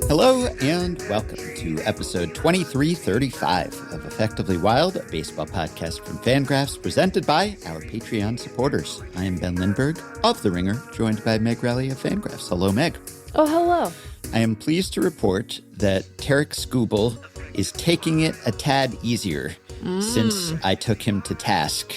Hello and welcome to episode 2335 of Effectively Wild, a baseball podcast from FanGraphs presented by our Patreon supporters. I am Ben Lindbergh of The Ringer, joined by Meg Rowley of FanGraphs. Hello, Meg. Oh, hello. I am pleased to report that Tarik Skubal is taking it a tad easier since I took him to task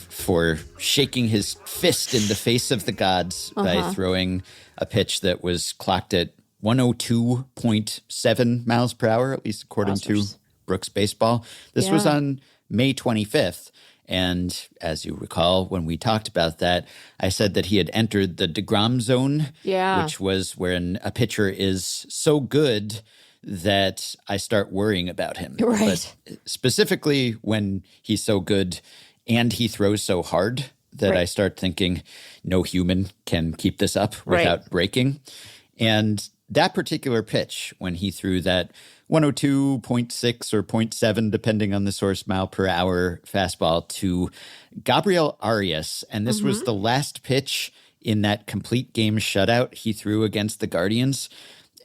for shaking his fist in the face of the gods by throwing a pitch that was clocked at 102.7 miles per hour, at least according to Brooks Baseball. This was on May 25th. And as you recall, when we talked about that, I said that he had entered the DeGrom zone, which was when a pitcher is so good that I start worrying about him. Right. But specifically when he's so good and he throws so hard that I start thinking no human can keep this up without breaking. And that particular pitch, when he threw that 102.6 or 0.7, depending on the source, mile per hour fastball to Gabriel Arias, and this was the last pitch in that complete game shutout he threw against the Guardians.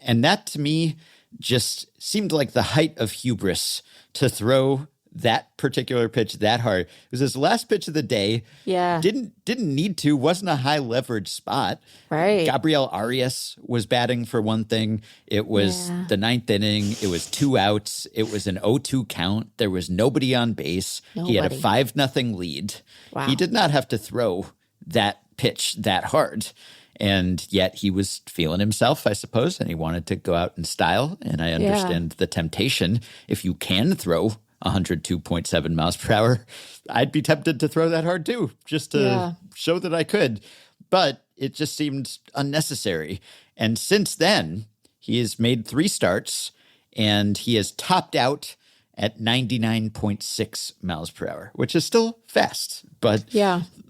And that, to me, just seemed like the height of hubris to throw that particular pitch that hard. It was his last pitch of the day. Yeah. Didn't need to, wasn't a high leverage spot. Right. Gabriel Arias was batting for one thing. It was the ninth inning. It was 2 outs. It was an 0-2 count. There was nobody on base. He had a 5-0 lead. Wow. He did not have to throw that pitch that hard. And yet he was feeling himself, I suppose, and he wanted to go out in style. And I understand the temptation. If you can throw 102.7 miles per hour, I'd be tempted to throw that hard too, just to show that I could. But it just seemed unnecessary. And since then, he has made 3 starts, and he has topped out at 99.6 miles per hour, which is still fast, but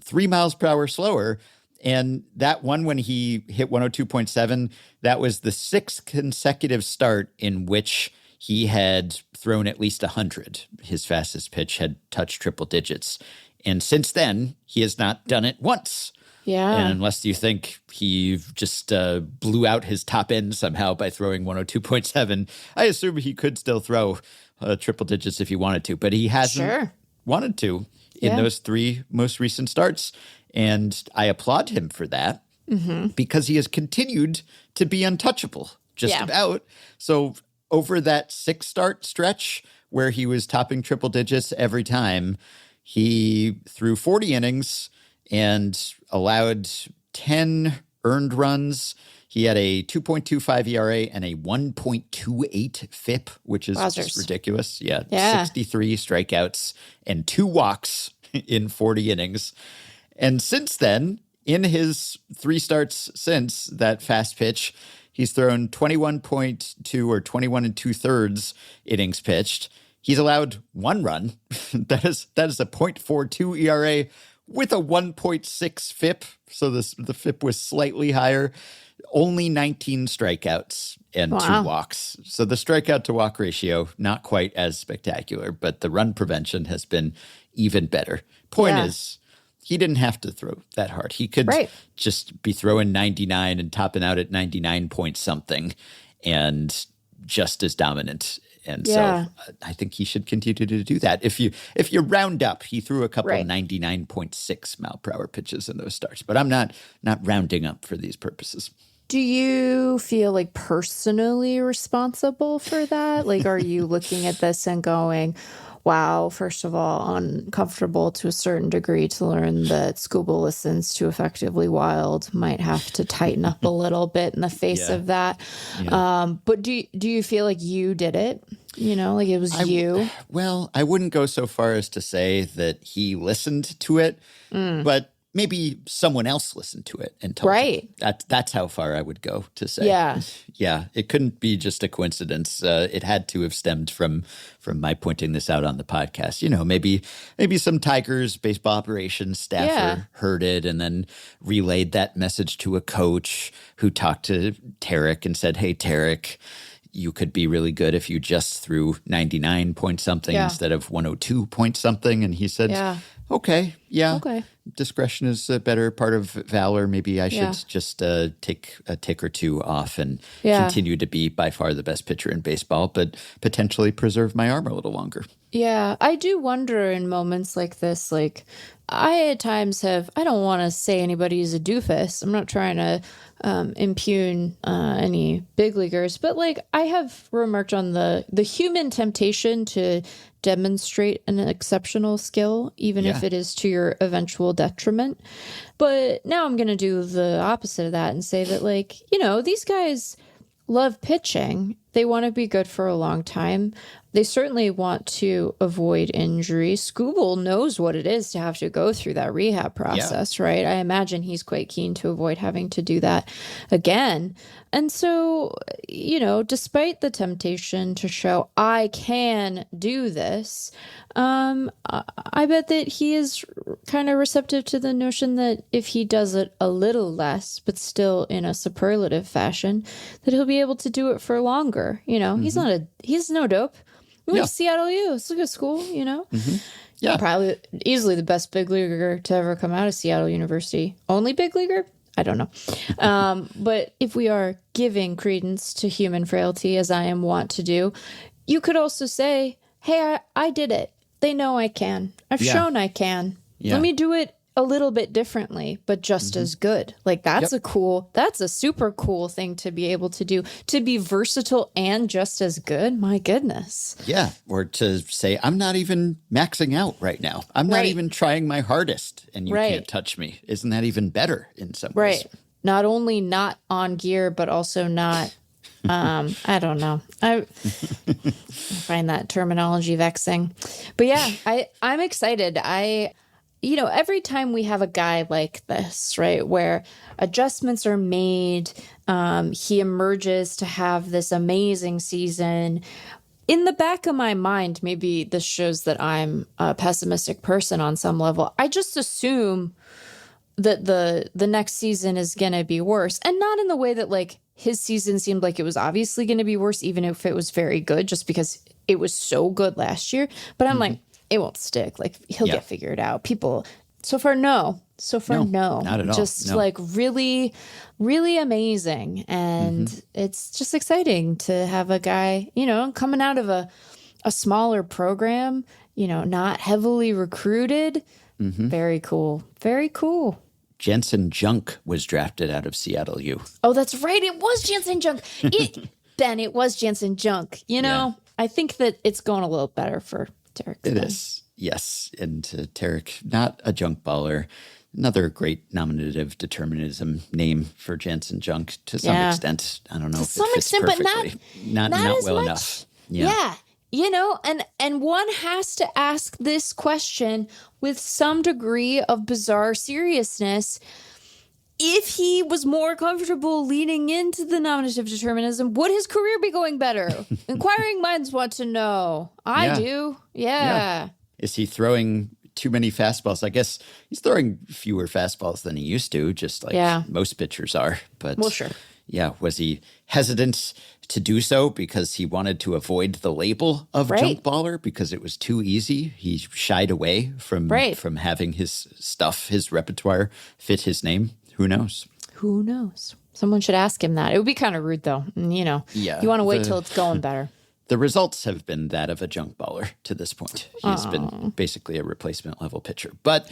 3 miles per hour slower. And that one, when he hit 102.7, that was the 6th consecutive start in which he had thrown at least 100. His fastest pitch had touched triple digits. And since then, he has not done it once. Yeah. And unless you think he just blew out his top end somehow by throwing 102.7, I assume he could still throw triple digits if he wanted to. But he hasn't wanted to in those 3 most recent starts. And I applaud him for that because he has continued to be untouchable, just about. So over that 6-start stretch where he was topping triple digits every time, he threw 40 innings and allowed 10 earned runs. He had a 2.25 ERA and a 1.28 FIP, which is just ridiculous. 63 strikeouts and 2 walks in 40 innings. And since then, in his 3 starts since that fast pitch, he's thrown 21.2 or 21 2/3 innings pitched. He's allowed 1 run. That is a 0.42 ERA with a 1.6 FIP. So the FIP was slightly higher. Only 19 strikeouts and 2 walks. So the strikeout to walk ratio, not quite as spectacular, but the run prevention has been even better. Point is, he didn't have to throw that hard. He could just be throwing 99 and topping out at 99 point something and just as dominant. And so I think he should continue to do that. If you round up, he threw a couple 99.6 mile per hour pitches in those starts. But I'm not rounding up for these purposes. Do you feel like personally responsible for that? Like, are you looking at this and going, wow, first of all, uncomfortable to a certain degree to learn that Skubal listens to Effectively Wild, might have to tighten up a little bit in the face of that. Yeah. But do you feel like you did it? You know, like it was you? Well, I wouldn't go so far as to say that he listened to it, but maybe someone else listened to it and told him. That's how far I would go to say. Yeah, it couldn't be just a coincidence. It had to have stemmed from my pointing this out on the podcast. You know, maybe some Tigers baseball operations staffer heard it and then relayed that message to a coach who talked to Tarik and said, "Hey, Tarik, you could be really good if you just threw 99 point something instead of 102 point something. And he said, okay, discretion is a better part of valor. Maybe I should just take a tick or two off and continue to be by far the best pitcher in baseball, but potentially preserve my arm a little longer. Yeah, I do wonder in moments like this, like I at times I don't want to say anybody's a doofus. I'm not trying to impugn any big leaguers, but like I have remarked on the human temptation to demonstrate an exceptional skill, even if it is to your eventual detriment. But now I'm going to do the opposite of that and say that, like, these guys love pitching. They want to be good for a long time. They certainly want to avoid injury. Skubal knows what it is to have to go through that rehab process, right? I imagine he's quite keen to avoid having to do that again. And so, despite the temptation to show I can do this, I bet that he is kind of receptive to the notion that if he does it a little less, but still in a superlative fashion, that he'll be able to do it for longer. He's no dope. We went to Seattle U. It's a good school, Yeah. Probably easily the best big leaguer to ever come out of Seattle University. Only big leaguer? I don't know. But if we are giving credence to human frailty, as I am wont to do, you could also say, hey, I did it. They know I can. I've shown I can. Let me do it a little bit differently, but just as good. Like that's that's a super cool thing to be able to do, to be versatile and just as good. My goodness. Yeah. Or to say, I'm not even maxing out right now. I'm not even trying my hardest and you can't touch me. Isn't that even better in some ways? Right. Not only not on gear, but also not, I don't know. I find that terminology vexing, but yeah, I'm excited. Every time we have a guy like this, right, where adjustments are made, he emerges to have this amazing season. In the back of my mind, maybe this shows that I'm a pessimistic person on some level. I just assume that the next season is going to be worse. And not in the way that, like, his season seemed like it was obviously going to be worse, even if it was very good, just because it was so good last year. But I'm like, it won't stick. Like, he'll get figured out. People, so far, no. Not at all. Just like really, really amazing. And it's just exciting to have a guy, coming out of a smaller program, not heavily recruited. Very cool. Very cool. Jansen Junk was drafted out of Seattle U. Oh, that's right. It was Jansen Junk. Ben, it was Jansen Junk. I think that it's going a little better for Tarik. It is, yes. And Tarik, not a junk baller. Another great nominative determinism name for Jansen Junk to some extent. I don't know if it fits perfectly. But not well much. Enough. Yeah. And one has to ask this question with some degree of bizarre seriousness. If he was more comfortable leaning into the nominative determinism, would his career be going better? Inquiring minds want to know. I do. Yeah. Is he throwing too many fastballs? I guess he's throwing fewer fastballs than he used to, just like most pitchers are. But well, sure. Yeah. Was he hesitant to do so because he wanted to avoid the label of junk baller because it was too easy? He shied away from having his stuff, his repertoire fit his name. Who knows? Who knows? Someone should ask him that. It would be kind of rude, though. You want to wait till it's going better. The results have been that of a junk baller to this point. He's been basically a replacement level pitcher. But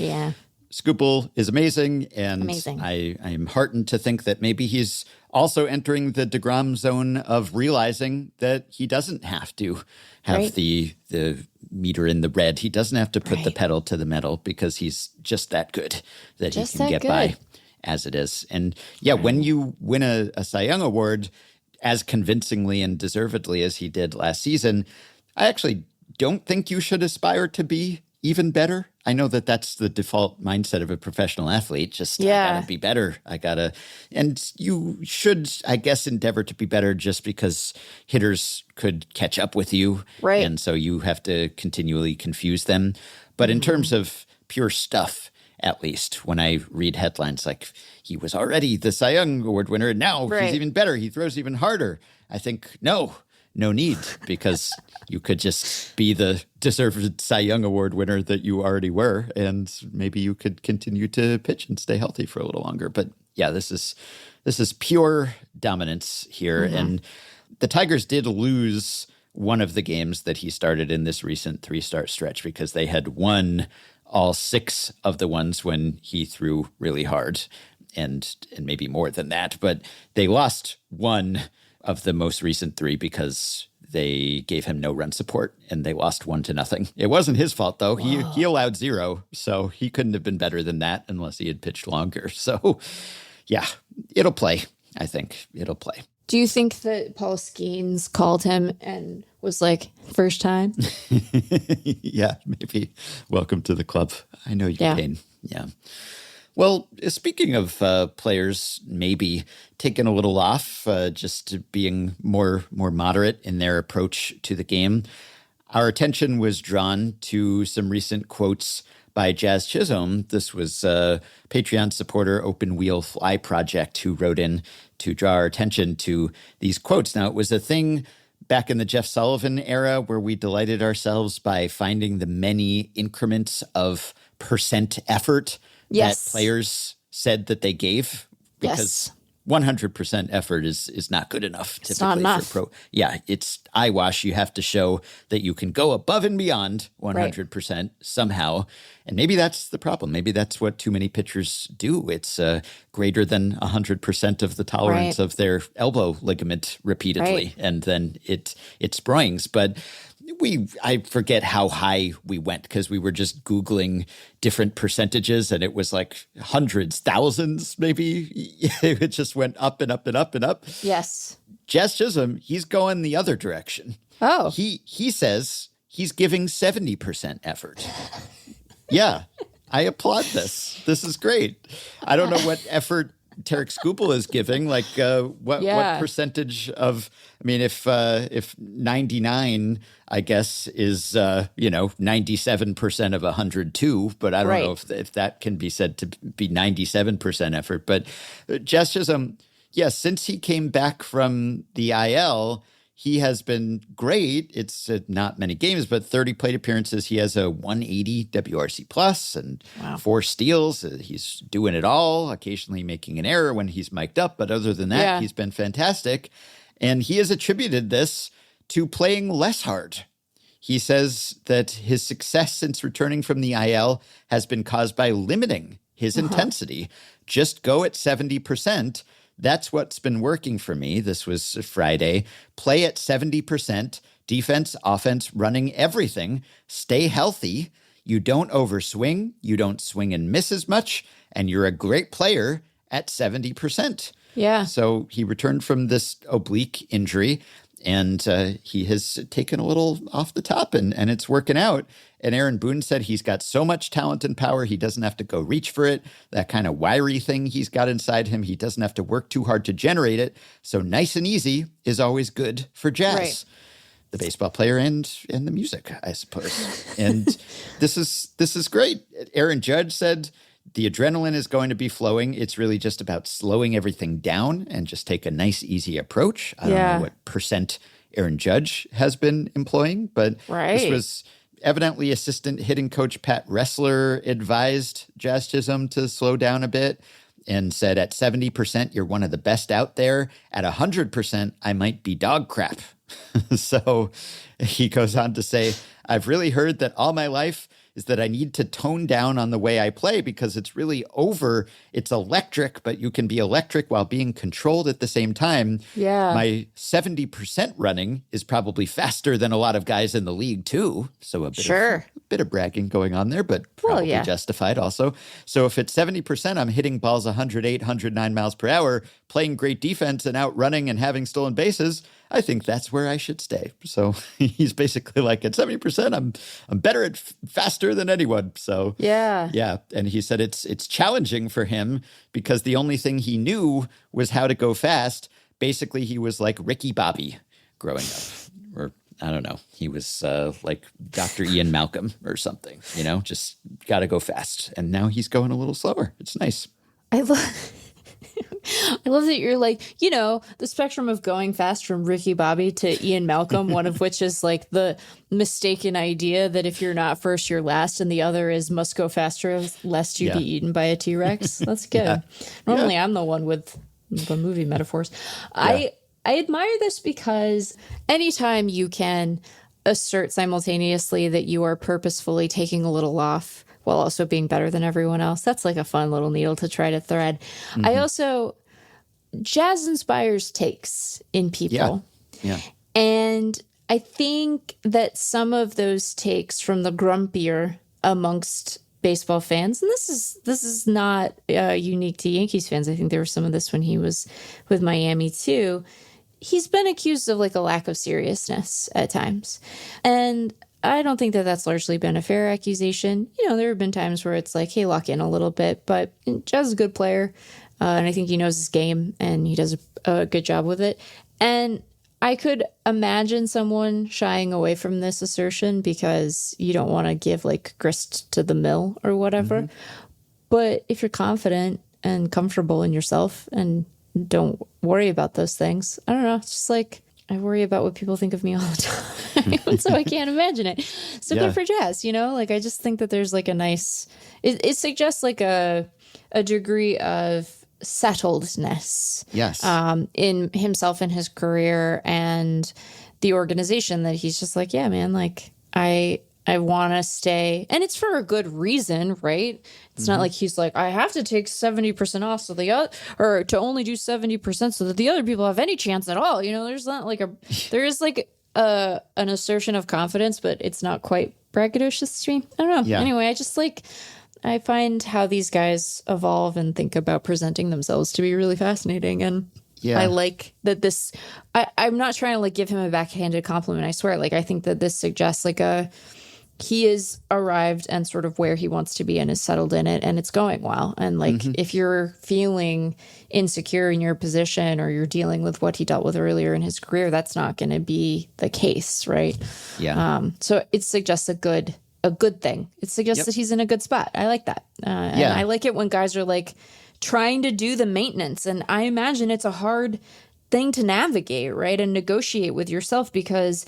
Skubal is amazing, and I am heartened to think that maybe he's also entering the DeGrom zone of realizing that he doesn't have to have the meter in the red. He doesn't have to put the pedal to the metal because he's just that good that he can get by as it is. And when you win a Cy Young Award as convincingly and deservedly as he did last season, I actually don't think you should aspire to be even better. I know that that's the default mindset of a professional athlete. Just, I gotta be better. And you should, I guess, endeavor to be better just because hitters could catch up with you. Right. And so you have to continually confuse them. But in terms of pure stuff, at least, when I read headlines like he was already the Cy Young Award winner and now he's even better, he throws even harder, I think, no, no need, because you could just be the deserved Cy Young Award winner that you already were, and maybe you could continue to pitch and stay healthy for a little longer. But yeah, this is pure dominance here. Mm-hmm. And the Tigers did lose one of the games that he started in this recent 3-start stretch, because they had won all 6 of the ones when he threw really hard, and maybe more than that. But they lost one of the most recent 3 because they gave him no run support, and they lost 1-0. It wasn't his fault, though. He allowed 0, so he couldn't have been better than that unless he had pitched longer. So, yeah, it'll play. I think it'll play. Do you think that Paul Skeens called him and was like, first time? Yeah, maybe. Welcome to the club. I know your pain. Yeah. Well, speaking of players maybe taking a little off, just being more moderate in their approach to the game, our attention was drawn to some recent quotes by Jazz Chisholm. This was a Patreon supporter, Open Wheel Fly Project, who wrote in to draw our attention to these quotes. Now, it was a thing back in the Jeff Sullivan era where we delighted ourselves by finding the many increments of percent effort that players said that they gave, because 100% effort is not good enough typically. It's not enough. For pro. Yeah, it's eyewash. You have to show that you can go above and beyond 100% somehow. And maybe that's the problem. Maybe that's what too many pitchers do. It's greater than 100% of the tolerance of their elbow ligament repeatedly. And then it springs. But I forget how high we went, because we were just Googling different percentages, and it was like hundreds, thousands, maybe. It just went up and up and up and up. Yes. Jazz Chisholm, he's going the other direction. Oh. He says he's giving 70% effort. Yeah, I applaud this. This is great. I don't know what effort Tarik Skubal is giving, like what percentage of, I mean, if 99, I guess, is 97% of 102, but I don't know if that can be said to be 97% effort. But Jazz Chisholm, since he came back from the IL, he has been great. It's not many games, but 30 plate appearances. He has a 180 WRC plus and 4 steals. He's doing it all, occasionally making an error when he's mic'd up. But other than that, he's been fantastic. And he has attributed this to playing less hard. He says that his success since returning from the IL has been caused by limiting his intensity. Just go at 70%. That's what's been working for me. This was Friday. Play at 70%, defense, offense, running everything. Stay healthy. You don't overswing. You don't swing and miss as much. And you're a great player at 70%. Yeah. So he returned from this oblique injury, and he has taken a little off the top, and it's working out. And Aaron Boone said he's got so much talent and power, he doesn't have to go reach for it. That kind of wiry thing he's got inside him, he doesn't have to work too hard to generate it. So nice and easy is always good for Jazz. Right. The baseball player and the music, I suppose. And this is great. Aaron Judge said the adrenaline is going to be flowing. It's really just about slowing everything down and just take a nice, easy approach. I don't know what percent Aaron Judge has been employing, but this was evidently assistant hitting coach Pat Ressler advised Jazz Chisholm to slow down a bit and said at 70%, you're one of the best out there. At 100%, I might be dog crap. So he goes on to say, I've really heard that all my life is that I need to tone down on the way I play because it's really it's electric, but you can be electric while being controlled at the same time. Yeah. My 70% running is probably faster than a lot of guys in the league too. So a bit of bragging going on there, but probably justified also. So if it's 70%, I'm hitting balls 108, 109 miles per hour, playing great defense and outrunning and having stolen bases, I think that's where I should stay. So he's basically like, at 70%, I'm better at faster than anyone. So yeah. And he said it's challenging for him because the only thing he knew was how to go fast. Basically, he was like Ricky Bobby growing up, or I don't know. He was like Dr. Ian Malcolm or something, just got to go fast. And now he's going a little slower. It's nice. I love that you're like, the spectrum of going fast from Ricky Bobby to Ian Malcolm, one of which is like the mistaken idea that if you're not first, you're last, and the other is must go faster lest you be eaten by a T-Rex. That's good. Normally I'm the one with the movie metaphors. I admire this because anytime you can assert simultaneously that you are purposefully taking a little off while also being better than everyone else, that's like a fun little needle to try to thread. I also, jazz inspires takes in people. Yeah. And I think that some of those takes from the grumpier amongst baseball fans, and this is not unique to Yankees fans. I think there was some of this when he was with Miami too. He's been accused of like a lack of seriousness at times. And I don't think that that's largely been a fair accusation. There have been times where it's like, hey, lock in a little bit. But Jazz is a good player. And I think he knows his game and he does a good job with it. And I could imagine someone shying away from this assertion because you don't want to give like grist to the mill or whatever. But if you're confident and comfortable in yourself and don't worry about those things, I don't know. It's just like I worry about what people think of me all the time. So I can't imagine it. So good for Jazz, Like I just think that there's like a nice, it suggests like a degree of settledness in himself and his career and the organization that he's just like, yeah, man, like I want to stay, and it's for a good reason, right? It's not like he's like, I have to take 70% off so or to only do 70% so that the other people have any chance at all. There's not like there is like an assertion of confidence, but it's not quite braggadocious to me. I don't know. Yeah. Anyway, I just I find how these guys evolve and think about presenting themselves to be really fascinating. And I like that this, I'm not trying to like give him a backhanded compliment. I swear. Like, I think that this suggests like he is arrived and sort of where he wants to be and is settled in it and it's going well. And like, if you're feeling insecure in your position or you're dealing with what he dealt with earlier in his career, that's not going to be the case. Right. Yeah. So it suggests a good thing. It suggests that he's in a good spot. I like that. And I like it when guys are like trying to do the maintenance. And I imagine it's a hard thing to navigate, right? And negotiate with yourself because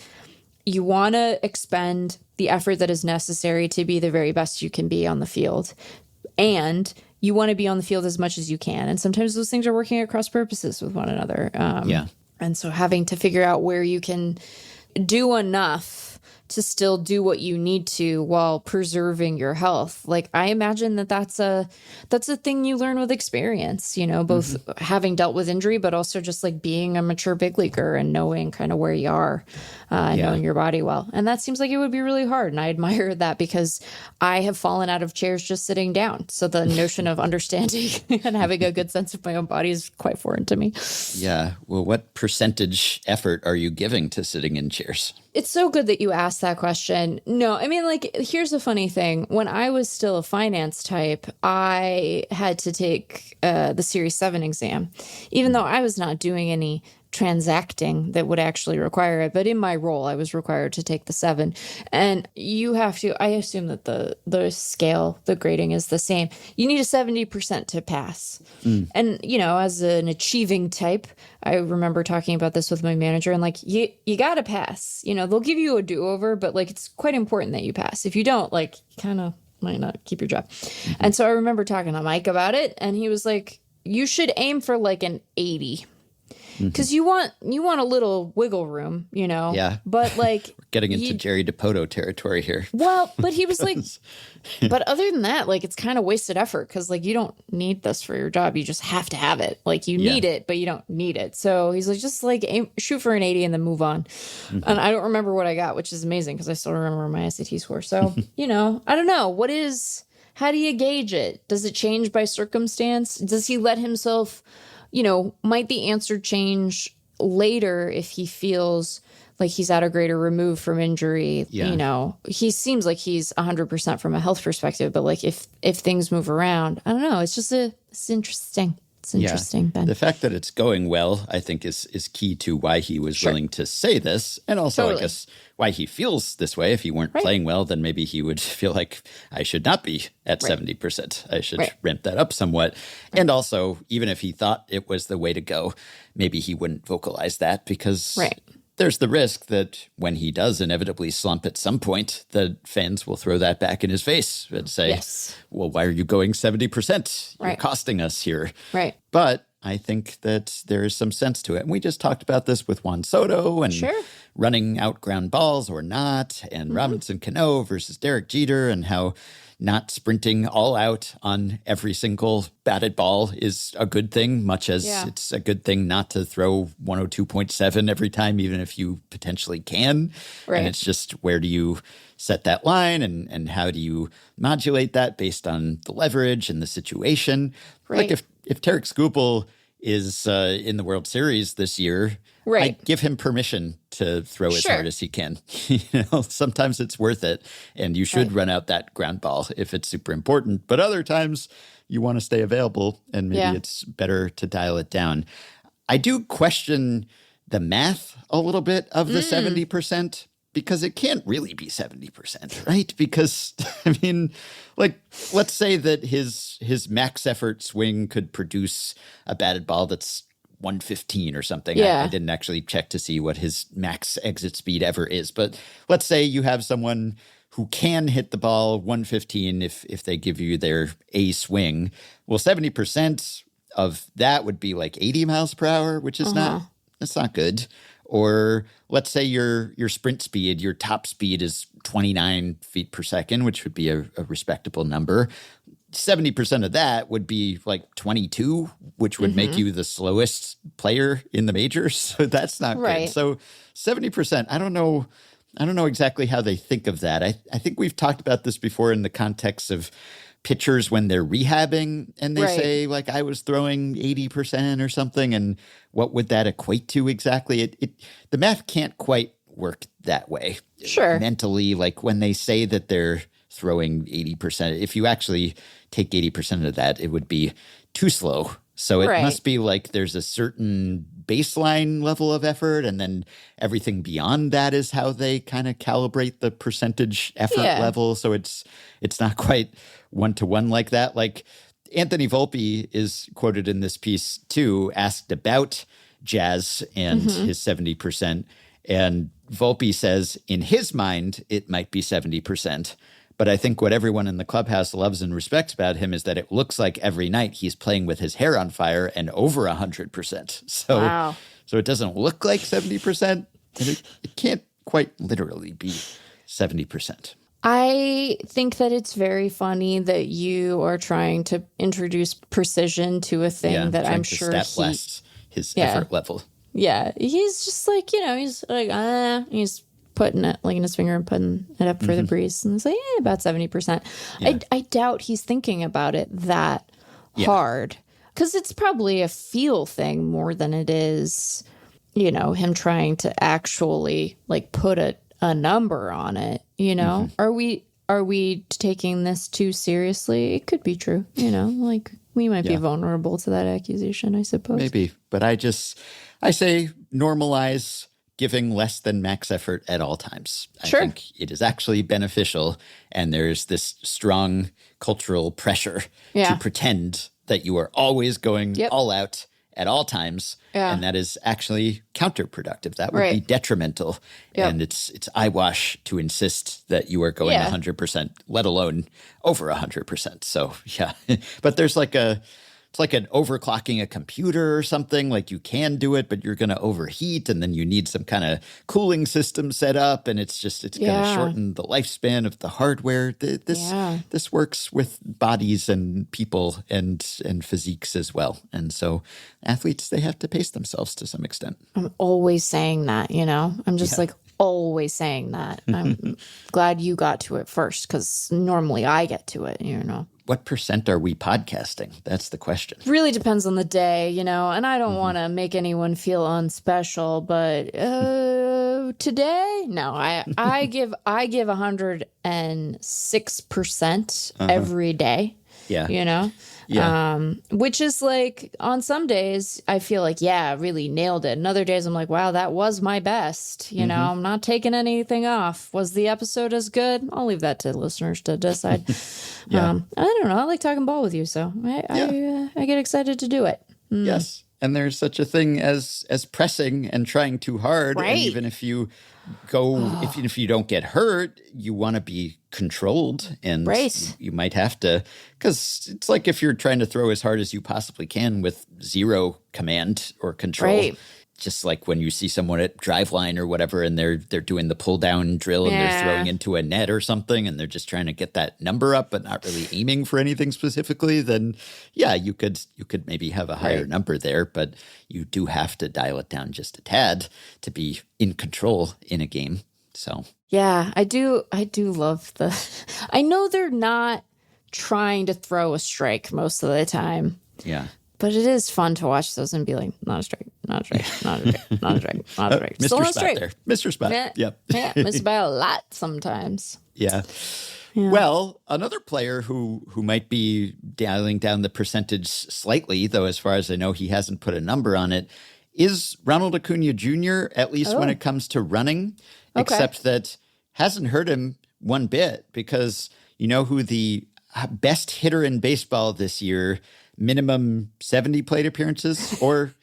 you want to expend the effort that is necessary to be the very best you can be on the field. And you want to be on the field as much as you can. And sometimes those things are working at cross purposes with one another. And so having to figure out where you can do enough to still do what you need to while preserving your health. Like, I imagine that's a thing you learn with experience, both having dealt with injury, but also just like being a mature big leaguer and knowing kind of where you are, knowing your body well. And that seems like it would be really hard. And I admire that because I have fallen out of chairs just sitting down. So the notion of understanding and having a good sense of my own body is quite foreign to me. Yeah. Well, what percentage effort are you giving to sitting in chairs? It's so good that you asked that question. No, I mean, like, here's the funny thing. When I was still a finance type, I had to take the Series 7 exam, even though I was not doing any transacting that would actually require it. But in my role, I was required to take the 7. And you have to, I assume that the scale, the grading is the same. You need a 70% to pass. And, as an achieving type, I remember talking about this with my manager and like, you got to pass. They'll give you a do-over, but like, it's quite important that you pass. If you don't, like, you kind of might not keep your job. And so I remember talking to Mike about it. And he was like, you should aim for like an 80. Because you want a little wiggle room, Yeah. But like, we're getting into Jerry DiPoto territory here. Well, but he was like, but other than that, like, it's kind of wasted effort because like you don't need this for your job. You just have to have it. Like, you need it, but you don't need it. So he's like, just like shoot for an 80 and then move on. And I don't remember what I got, which is amazing because I still remember my SAT score. So I don't know. How do you gauge it? Does it change by circumstance? Does he let himself? Might the answer change later if he feels like he's at a greater remove from injury? He seems like he's 100% from a health perspective, but like if things move around, I don't know. It's interesting. It's interesting, Ben. The fact that it's going well, I think, is key to why he was willing to say this. And also, I guess, why he feels this way. If he weren't playing well, then maybe he would feel like I should not be at 70%. I should ramp that up somewhat. And also, even if he thought it was the way to go, maybe he wouldn't vocalize that because there's the risk that when he does inevitably slump at some point, the fans will throw that back in his face and say, well, why are you going 70%? You're costing us here. But I think that there is some sense to it. And we just talked about this with Juan Soto and running out ground balls or not, and Robinson Cano versus Derek Jeter, and how not sprinting all out on every single batted ball is a good thing, much as it's a good thing not to throw 102.7 every time, even if you potentially can. And it's just, where do you set that line, and how do you modulate that based on the leverage and the situation? Like if Tarik Skubal is in the World Series this year, I give him permission to throw as hard as he can. Sometimes it's worth it, and you should run out that ground ball if it's super important. But other times you want to stay available, and maybe it's better to dial it down. I do question the math a little bit of the 70%. Because it can't really be 70%, right? Because, I mean, like, let's say that his max effort swing could produce a batted ball that's 115 or something. I didn't actually check to see what his max exit speed ever is. But let's say you have someone who can hit the ball 115 if they give you their A swing. Well, 70% of that would be like 80 miles per hour, which is that's not good. Or let's say your sprint speed, your top speed is 29 feet per second, which would be a respectable number. 70% of that would be like 22, which would make you the slowest player in the majors. So that's not good. So 70%, I don't know exactly how they think of that. I think we've talked about this before in the context of pitchers when they're rehabbing and they say, like, I was throwing 80% or something, and what would that equate to exactly? The math can't quite work that way. Mentally, like when they say that they're throwing 80%, if you actually take 80% of that, it would be too slow. So it must be like there's a certain baseline level of effort, and then everything beyond that is how they kind of calibrate the percentage effort level. So it's not quite one-to-one like that. Like Anthony Volpe is quoted in this piece too, asked about Jazz and his 70%. And Volpe says in his mind, it might be 70%. But I think what everyone in the clubhouse loves and respects about him is that it looks like every night he's playing with his hair on fire and over 100%. So it doesn't look like 70%, and it can't quite literally be 70%. I think that it's very funny that you are trying to introduce precision to a thing that I'm sure blast his effort level. Yeah, he's just like, he's like, he's putting it like in his finger and putting it up for the breeze. And it's like, about 70%. I doubt he's thinking about it that hard, because it's probably a feel thing more than it is, him trying to actually like put a number on it. Are we taking this too seriously? It could be true. Like we might be vulnerable to that accusation, I suppose. Maybe, but I say normalize giving less than max effort at all times. I think it is actually beneficial, and there's this strong cultural pressure to pretend that you are always going all out at all times, and that is actually counterproductive. That would be detrimental, and it's eyewash to insist that you are going 100%, let alone over 100%. So but there's it's like an overclocking a computer or something. Like you can do it, but you're going to overheat, and then you need some kind of cooling system set up, and it's going to shorten the lifespan of the hardware. This works with bodies and people and physiques as well. And so athletes, they have to pace themselves to some extent. I'm always saying that, I'm just like always saying that. I'm glad you got to it first, because normally I get to it, What percent are we podcasting? That's the question. Really depends on the day, and I don't want to make anyone feel unspecial, but today, no, I give 106% every day. Yeah. Which is like on some days I feel like, yeah, really nailed it. And other days I'm like, wow, that was my best. You know, I'm not taking anything off. Was the episode as good? I'll leave that to listeners to decide. Yeah. I don't know. I like talking ball with you, so I get excited to do it. Yes. And there's such a thing as pressing and trying too hard. Right. And even if you go, if you don't get hurt, you want to be controlled. And you might have to, because it's like if you're trying to throw as hard as you possibly can with zero command or control. Right. Just like when you see someone at driveline or whatever, and they're doing the pull down drill and they're throwing into a net or something, and they're just trying to get that number up, but not really aiming for anything specifically. Then, yeah, you could maybe have a higher number there, but you do have to dial it down just a tad to be in control in a game. So yeah, I do love I know they're not trying to throw a strike most of the time. Yeah. But it is fun to watch those and be like, not a strike, not a strike, not a strike, not a strike, not a strike. Mr. Still not a Spot strike. there. Mr. Spot. Yep. Yeah, missed by a lot sometimes. Yeah. Well, another player who might be dialing down the percentage slightly, though as far as I know he hasn't put a number on it, is Ronald Acuña Jr., at least when it comes to running, except that hasn't hurt him one bit, because you know who the best hitter in baseball this year, minimum 70 plate appearances, or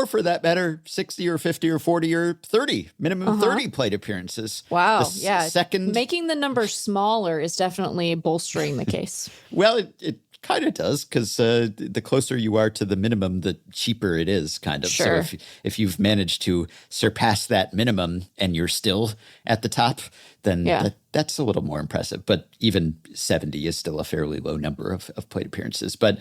for that matter, 60 or 50 or 40 or 30, minimum 30 plate appearances. Wow. Second, making the number smaller is definitely bolstering the case. Well, it kind of does, because the closer you are to the minimum, the cheaper it is, kind of. Sure. So if you've managed to surpass that minimum and you're still at the top, then that's a little more impressive. But even 70 is still a fairly low number of plate appearances. But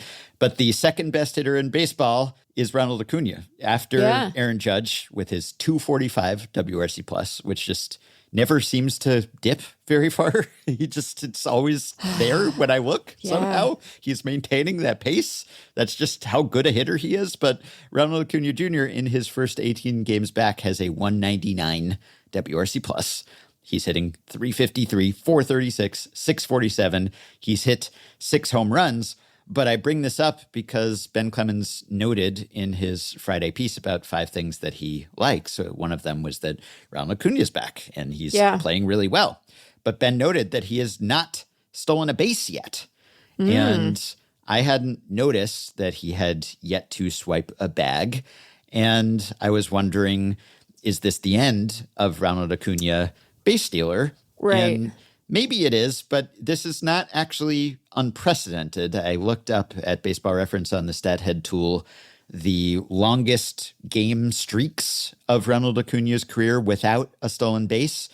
the second best hitter in baseball is Ronald Acuña, after Aaron Judge with his 245 WRC plus, which just never seems to dip very far. It's always there when I look. Somehow he's maintaining that pace. That's just how good a hitter he is. But Ronald Acuña Jr. in his first 18 games back has a 199 WRC plus. He's hitting 353, 436, 647. He's hit 6 home runs. But I bring this up because Ben Clemens noted in his Friday piece about 5 things that he likes. So one of them was that Ronald Acuña is back and he's playing really well. But Ben noted that he has not stolen a base yet. And I hadn't noticed that he had yet to swipe a bag. And I was wondering, is this the end of Ronald Acuña base stealer? Right. And maybe it is, but this is not actually unprecedented. I looked up at Baseball Reference on the StatHead tool the longest game streaks of Ronald Acuña's career without a stolen base.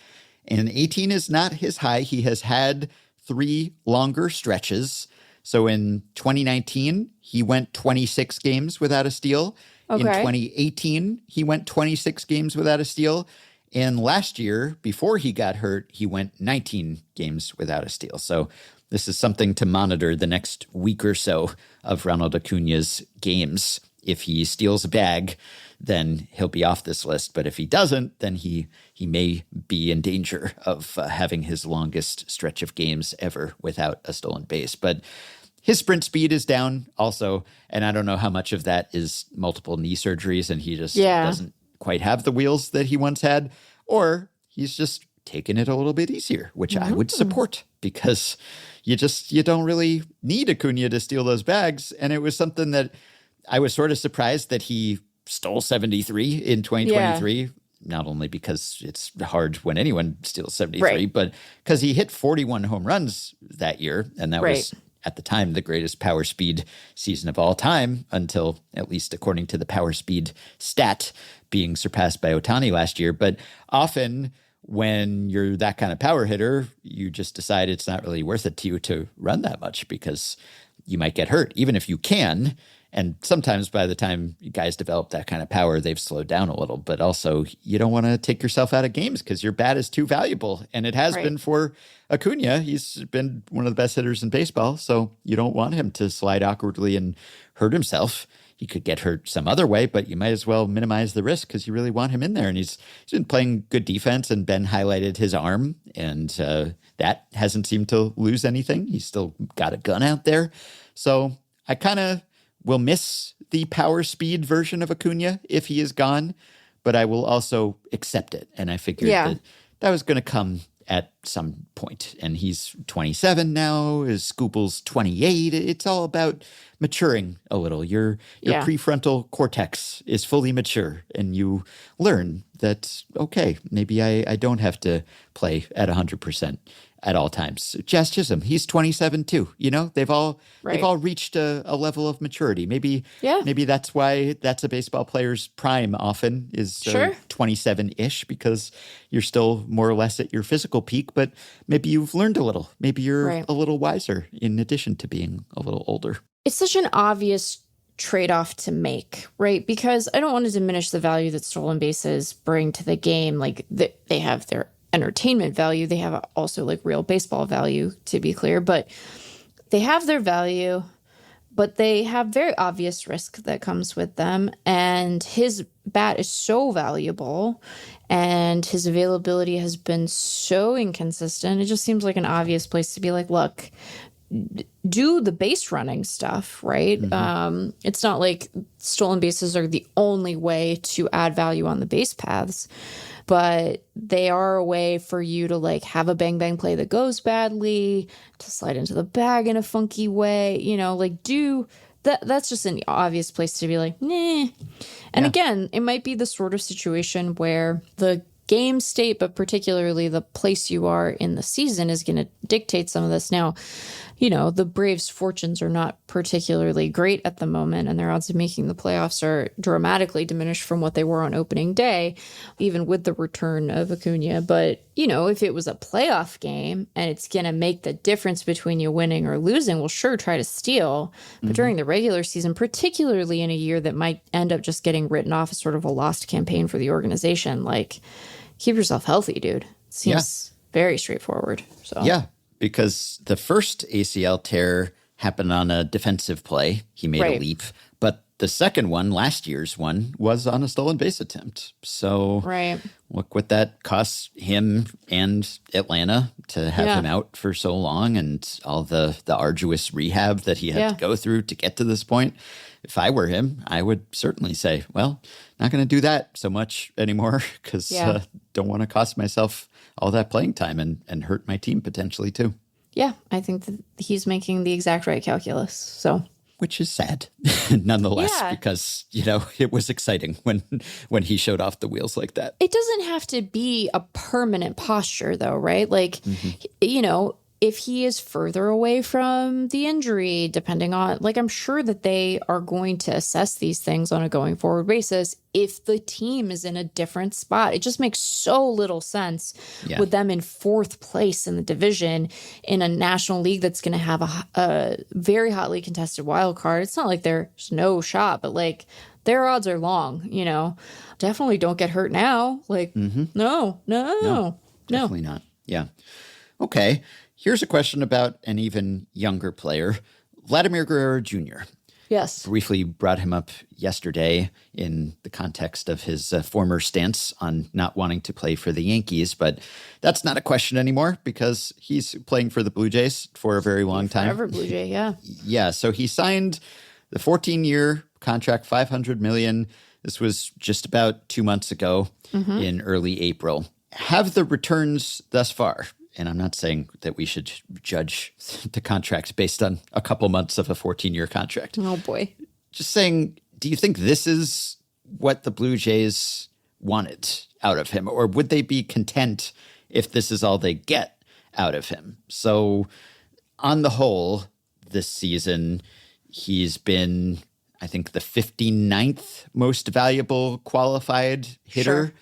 And 18 is not his high. He has had 3 longer stretches. So in 2019, he went 26 games without a steal. In 2018, he went 26 games without a steal. And last year, before he got hurt, he went 19 games without a steal. So this is something to monitor the next week or so of Ronald Acuña's games. If he steals a bag, then he'll be off this list. But if he doesn't, then he may be in danger of having his longest stretch of games ever without a stolen base. But his sprint speed is down also, and I don't know how much of that is multiple knee surgeries and he just doesn't quite have the wheels that he once had, or he's just taking it a little bit easier, which I would support, because you don't really need Acuña to steal those bags. And it was something that I was sort of surprised that he stole 73 in 2023, not only because it's hard when anyone steals 73, but because he hit 41 home runs that year, and that was at the time the greatest power speed season of all time, until, at least according to the power speed stat, being surpassed by Ohtani last year. But often when you're that kind of power hitter, you just decide it's not really worth it to you to run that much, because you might get hurt, even if you can. And sometimes by the time guys develop that kind of power, they've slowed down a little. But also, you don't want to take yourself out of games because your bat is too valuable. And it has been for Acuña. He's been one of the best hitters in baseball. So you don't want him to slide awkwardly and hurt himself. He could get hurt some other way, but you might as well minimize the risk because you really want him in there. And he's been playing good defense, and Ben highlighted his arm, and that hasn't seemed to lose anything. He's still got a gun out there. So I kind of will miss the power speed version of Acuña if he is gone, but I will also accept it. And I figured that was going to come at some point. And he's 27 now. His Skubal's 28. It's all about maturing a little. Your prefrontal cortex is fully mature, and you learn that, okay, maybe I don't have to play at 100% at all times. Jazz Chisholm, he's 27 too. You know, they've all reached a level of maturity. Maybe that's why that's a baseball player's prime often is 27-ish, because you're still more or less at your physical peak, but maybe you've learned a little. Maybe you're a little wiser in addition to being a little older. It's such an obvious trade-off to make, right? Because I don't want to diminish the value that stolen bases bring to the game. Like they have their entertainment value. They have also like real baseball value, to be clear, but they have their value, but they have very obvious risk that comes with them. And his bat is so valuable and his availability has been so inconsistent. It just seems like an obvious place to be like, look, do the base running stuff, right? Mm-hmm. It's not like stolen bases are the only way to add value on the base paths, but they are a way for you to like have a bang bang play that goes badly, to slide into the bag in a funky way, you know, like do that. That's just an obvious place to be like, nah. And again, it might be the sort of situation where the game state, but particularly the place you are in the season, is going to dictate some of this. Now, you know, the Braves' fortunes are not particularly great at the moment, and their odds of making the playoffs are dramatically diminished from what they were on opening day, even with the return of Acuña. But, you know, if it was a playoff game and it's going to make the difference between you winning or losing, we'll sure try to steal. But during the regular season, particularly in a year that might end up just getting written off as sort of a lost campaign for the organization, like, keep yourself healthy, dude. Seems very straightforward. So because the first ACL tear happened on a defensive play. He made a leap. But the second one, last year's one, was on a stolen base attempt. So look what that cost him and Atlanta to have him out for so long, and all the arduous rehab that he had to go through to get to this point. If I were him, I would certainly say, well, not going to do that so much anymore, because don't want to cost myself all that playing time and hurt my team potentially too. Yeah, I think that he's making the exact right calculus. So, which is sad, nonetheless, because, you know, it was exciting when he showed off the wheels like that. It doesn't have to be a permanent posture, though, right? Like, you know, if he is further away from the injury, depending on, like, I'm sure that they are going to assess these things on a going forward basis if the team is in a different spot. It just makes so little sense with them in fourth place in the division in a national league that's going to have a very hotly contested wild card. It's not like there's no shot, but like their odds are long, you know. Definitely don't get hurt now. Like, no, definitely not. Yeah. Okay. Here's a question about an even younger player, Vladimir Guerrero Jr. Yes. Briefly brought him up yesterday in the context of his former stance on not wanting to play for the Yankees, but that's not a question anymore because he's playing for the Blue Jays for a very long time. Forever Blue Jay, yeah. Yeah, so he signed the 14-year contract, $500 million. This was just about 2 months ago in early April. Have the returns thus far, and I'm not saying that we should judge the contract based on a couple months of a 14-year contract. Oh, boy. Just saying, do you think this is what the Blue Jays wanted out of him? Or would they be content if this is all they get out of him? So on the whole, this season, he's been, I think, the 59th most valuable qualified hitter. Sure.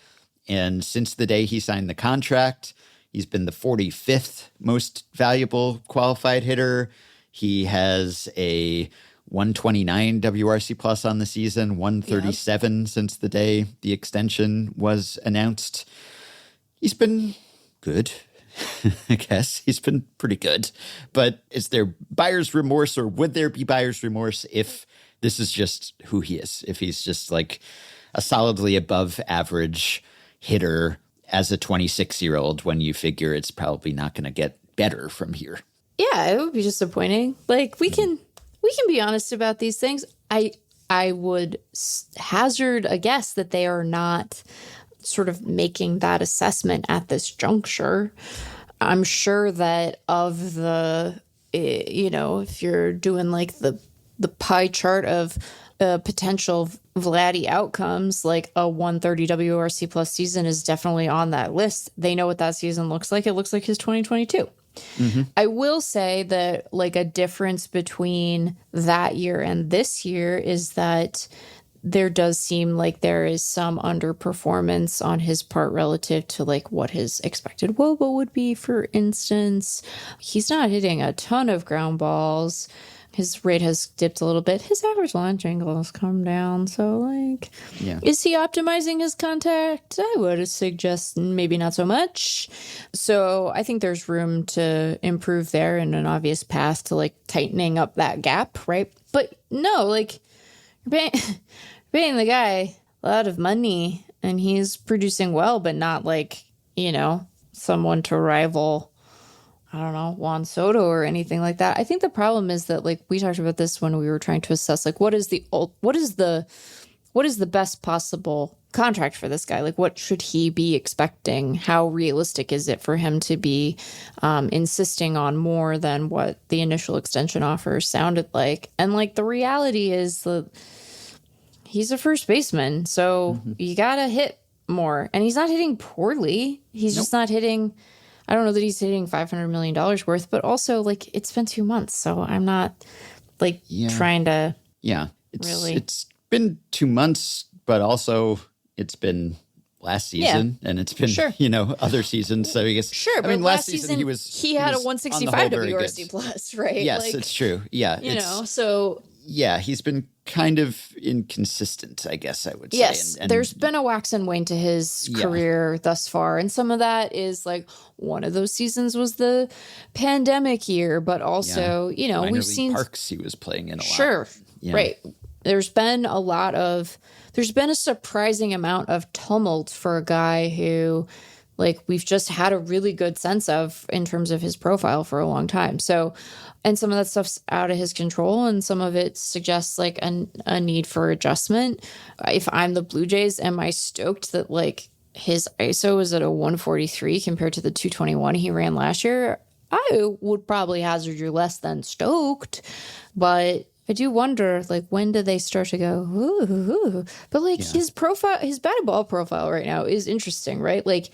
And since the day he signed the contract, he's been the 45th most valuable qualified hitter. He has a 129 WRC plus on the season, 137 since the day the extension was announced. He's been good, I guess. He's been pretty good. But is there buyer's remorse, or would there be buyer's remorse if this is just who he is? If he's just like a solidly above average hitter as a 26-year-old, when you figure it's probably not going to get better from here? Yeah, it would be disappointing. Like, we can we can be honest about these things. I would hazard a guess that they are not sort of making that assessment at this juncture. I'm sure that of the, if you're doing like the pie chart of potential Vladdy outcomes, like a 130 WRC plus season is definitely on that list. They know what that season looks like. It looks like his 2022. Mm-hmm. I will say that like a difference between that year and this year is that there does seem like there is some underperformance on his part relative to like what his expected WOBA would be, for instance. He's not hitting a ton of ground balls. His rate has dipped a little bit. His average launch angle has come down. So, like, Is he optimizing his contact? I would suggest maybe not so much. So I think there's room to improve there and an obvious path to, like, tightening up that gap, right? But no, like, you're paying the guy a lot of money, and he's producing well, but not, like, someone to rival, I don't know, Juan Soto or anything like that. I think the problem is that, like, we talked about this when we were trying to assess, like, what is the best possible contract for this guy? Like, what should he be expecting? How realistic is it for him to be insisting on more than what the initial extension offer sounded like? And, like, the reality is that he's a first baseman, so you gotta hit more. And he's not hitting poorly. He's just not hitting. I don't know that he's hitting $500 million worth, but also, like, it's been 2 months, so I'm not, like, trying to really. It's been 2 months, but also it's been last season, and it's been, other seasons. So I guess, sure, but last season he had a 165 WRC plus, right? Yes, like, it's true. Yeah. So. Yeah, he's been kind of inconsistent, I guess I would say. Yes, and there's been a wax and wane to his career thus far. And some of that is like one of those seasons was the pandemic year, but also, we've seen Parks he was playing in a lot. Sure, right. There's been a surprising amount of tumult for a guy who, like, we've just had a really good sense of in terms of his profile for a long time. So, and some of that stuff's out of his control, and some of it suggests like a need for adjustment. If I'm the Blue Jays, am I stoked that like his ISO is at a 143 compared to the 221 he ran last year? I would probably hazard you're less than stoked, but I do wonder, like, when do they start to go, ooh. But like his profile, his batted ball profile right now is interesting, right? Like,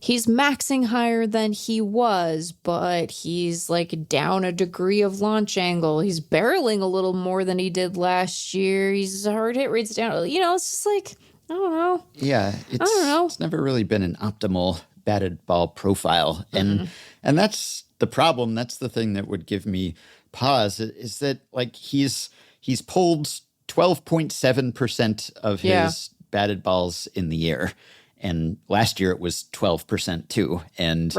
he's maxing higher than he was, but he's like down a degree of launch angle. He's barreling a little more than he did last year. His hard hit rate's down. It's just like, I don't know. Yeah, I don't know. It's never really been an optimal batted ball profile. And that's the problem. That's the thing that would give me pause, is that like he's pulled 12.7% of his batted balls in the year. And last year it was 12% too. And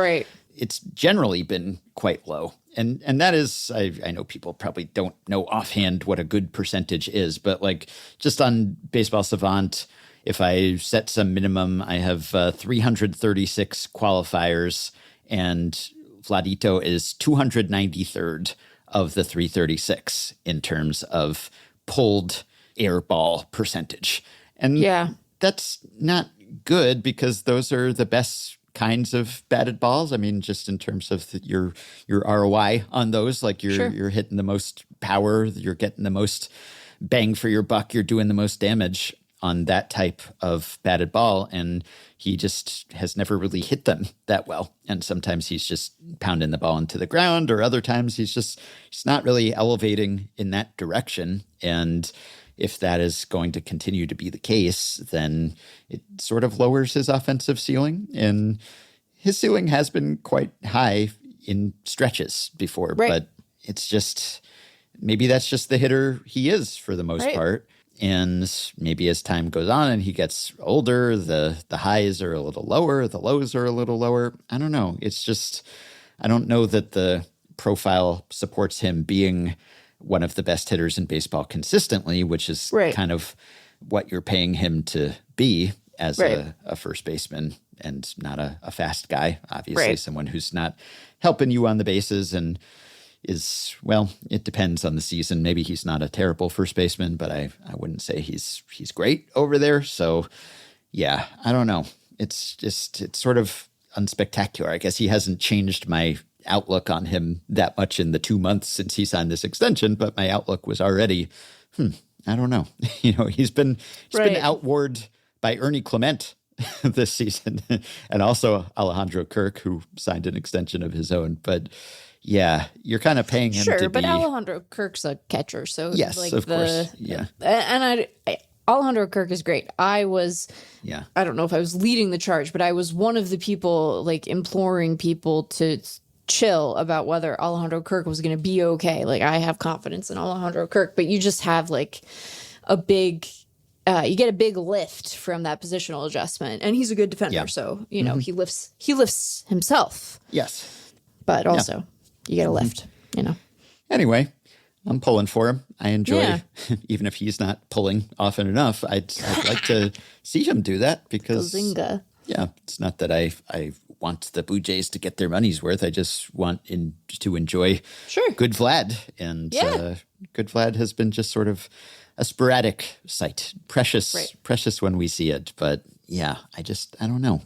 it's generally been quite low. And that is, I know people probably don't know offhand what a good percentage is, but like just on Baseball Savant, if I set some minimum, I have 336 qualifiers, and Vladito is 293rd of the 336 in terms of pulled air ball percentage. And that's not good, because those are the best kinds of batted balls. I mean, just in terms of your ROI on those, like you're hitting the most power, you're getting the most bang for your buck, you're doing the most damage on that type of batted ball. And he just has never really hit them that well. And sometimes he's just pounding the ball into the ground, or other times he's not really elevating in that direction. And if that is going to continue to be the case, then it sort of lowers his offensive ceiling. And his ceiling has been quite high in stretches before, but it's just, maybe that's just the hitter he is for the most part. And maybe as time goes on and he gets older, the highs are a little lower, the lows are a little lower. I don't know. It's just, I don't know that the profile supports him being one of the best hitters in baseball consistently, which is kind of what you're paying him to be as a first baseman, and not a fast guy, obviously, someone who's not helping you on the bases. And is, well, it depends on the season. Maybe he's not a terrible first baseman, but I wouldn't say he's great over there. So, yeah, I don't know. It's sort of unspectacular. I guess he hasn't changed my outlook on him that much in the 2 months since he signed this extension, but my outlook was already, I don't know. He's been outwarred by Ernie Clement this season, and also Alejandro Kirk, who signed an extension of his own. But yeah, you're kind of paying him to be. Alejandro Kirk's a catcher, so yes, like of course, yeah. And Alejandro Kirk is great. I don't know if I was leading the charge, but I was one of the people like imploring people to chill about whether Alejandro Kirk was going to be okay. Like, I have confidence in Alejandro Kirk, but you just have like you get a big lift from that positional adjustment, and he's a good defender. Yeah. So, he lifts himself. Yes. But also you get a lift, Anyway, I'm pulling for him. I enjoy, even if he's not pulling often enough, I'd like to see him do that because, Bazinga. Yeah, it's not that I want the Blue Jays to get their money's worth. I just want to enjoy good Vlad. And good Vlad has been just sort of a sporadic sight, precious when we see it. But yeah, I don't know.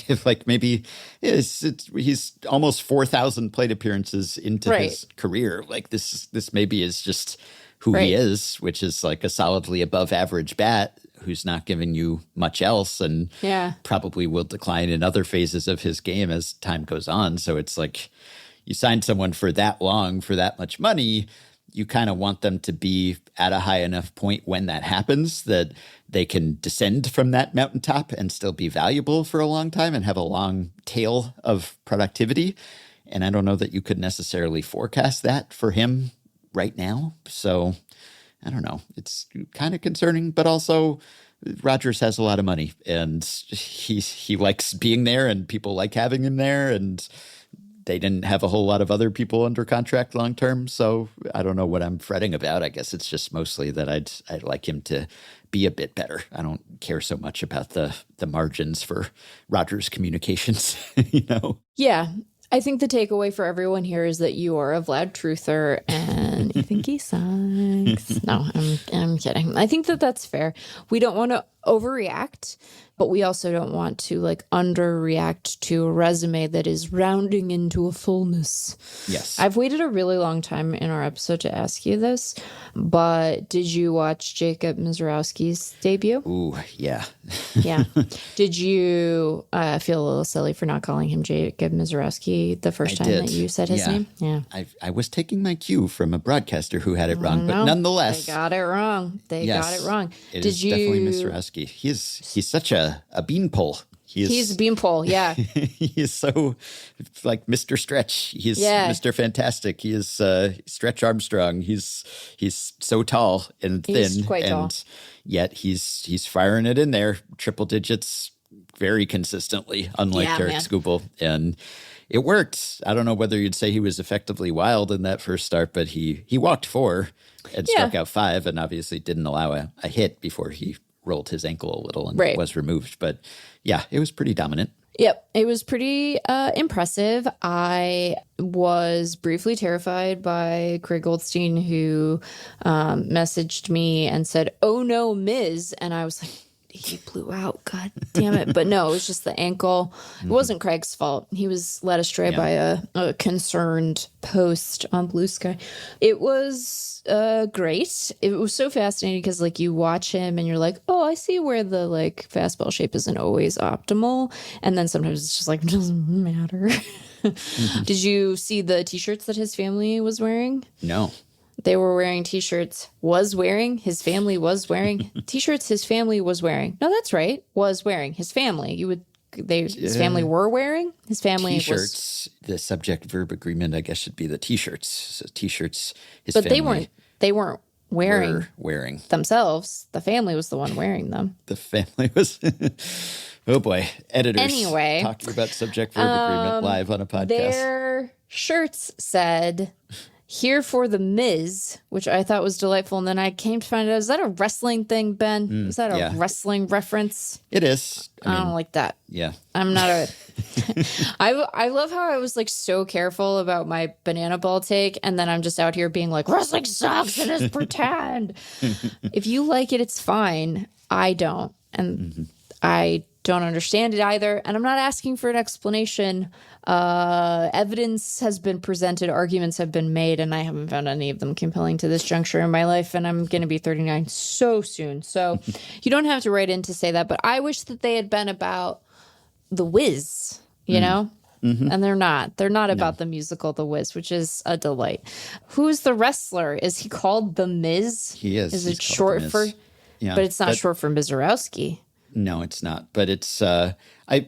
If like maybe he's almost 4,000 plate appearances into his career. Like this maybe is just who he is, which is like a solidly above average bat who's not giving you much else, and probably will decline in other phases of his game as time goes on. So it's like you signed someone for that long for that much money. You kind of want them to be at a high enough point when that happens that they can descend from that mountaintop and still be valuable for a long time and have a long tail of productivity. And I don't know that you could necessarily forecast that for him right now. So I don't know. It's kind of concerning, but also Rogers has a lot of money and he likes being there and people like having him there, and they didn't have a whole lot of other people under contract long term. So I don't know what I'm fretting about. I guess it's just mostly that I'd like him to be a bit better. I don't care so much about the margins for Rogers communications, Yeah. I think the takeaway for everyone here is that you are a Vlad truther and you think he sucks. No, I'm kidding. I think that's fair. We don't want to overreact, but we also don't want to like underreact to a resume that is rounding into a fullness. Yes. I've waited a really long time in our episode to ask you this, but did you watch Jacob Misiorowski's debut? Ooh, yeah. Yeah. Did you feel a little silly for not calling him Jacob Misiorowski the first time that you said his name? Yeah. I was taking my cue from a broadcaster who had it wrong, but nonetheless. They got it wrong. It is definitely Misiorowski. He's such a beanpole. He's a beanpole, yeah. He is so like Mr. Stretch. He's Mr. Fantastic. He is Stretch Armstrong. He's so tall and thin, he's quite tall. Yet he's firing it in there, triple digits very consistently, unlike Tarik Skubal. And it worked. I don't know whether you'd say he was effectively wild in that first start, but he walked 4 and struck out 5, and obviously didn't allow a hit before he rolled his ankle a little and was removed. But yeah, it was pretty dominant. Yep. It was pretty impressive. I was briefly terrified by Craig Goldstein, who messaged me and said, "Oh no, Miz." And I was like, he blew out. God damn it. But no, it was just the ankle. It wasn't Craig's fault. He was led astray by a concerned post on Blue Sky. It was great. It was so fascinating because like you watch him and you're like, oh, I see where the like fastball shape isn't always optimal. And then sometimes it's just like, it doesn't matter. Did you see the t-shirts that his family was wearing? No. They were wearing t-shirts, his family was wearing t-shirts his family was wearing. No, that's right. Was wearing his family. His family were wearing. His family t-shirts. The subject verb agreement, I guess, should be the t-shirts. So t-shirts. But family they weren't wearing themselves. The family was the one wearing them. The family was. Oh boy, editors. Anyway, talking about subject verb agreement live on a podcast. Their shirts said, here for The Miz, which I thought was delightful. And then I came to find out, is that a wrestling thing, Ben? Is that a wrestling reference? It is. I don't like that. Yeah. I'm not a... I love how I was like so careful about my banana ball take. And then I'm just out here being like, wrestling sucks and it's pretend. If you like it, it's fine. I don't. And I don't understand it either. And I'm not asking for an explanation. Evidence has been presented, arguments have been made, and I haven't found any of them compelling to this juncture in my life. And I'm going to be 39 so soon. So you don't have to write in to say that. But I wish that they had been about The Wiz, you know? And they're not. They're not about the musical The Wiz, which is a delight. Who's the wrestler? Is he called The Miz? He is. Is it short for... Yeah, but it's not short for Misiorowski. No, it's not. But it's, I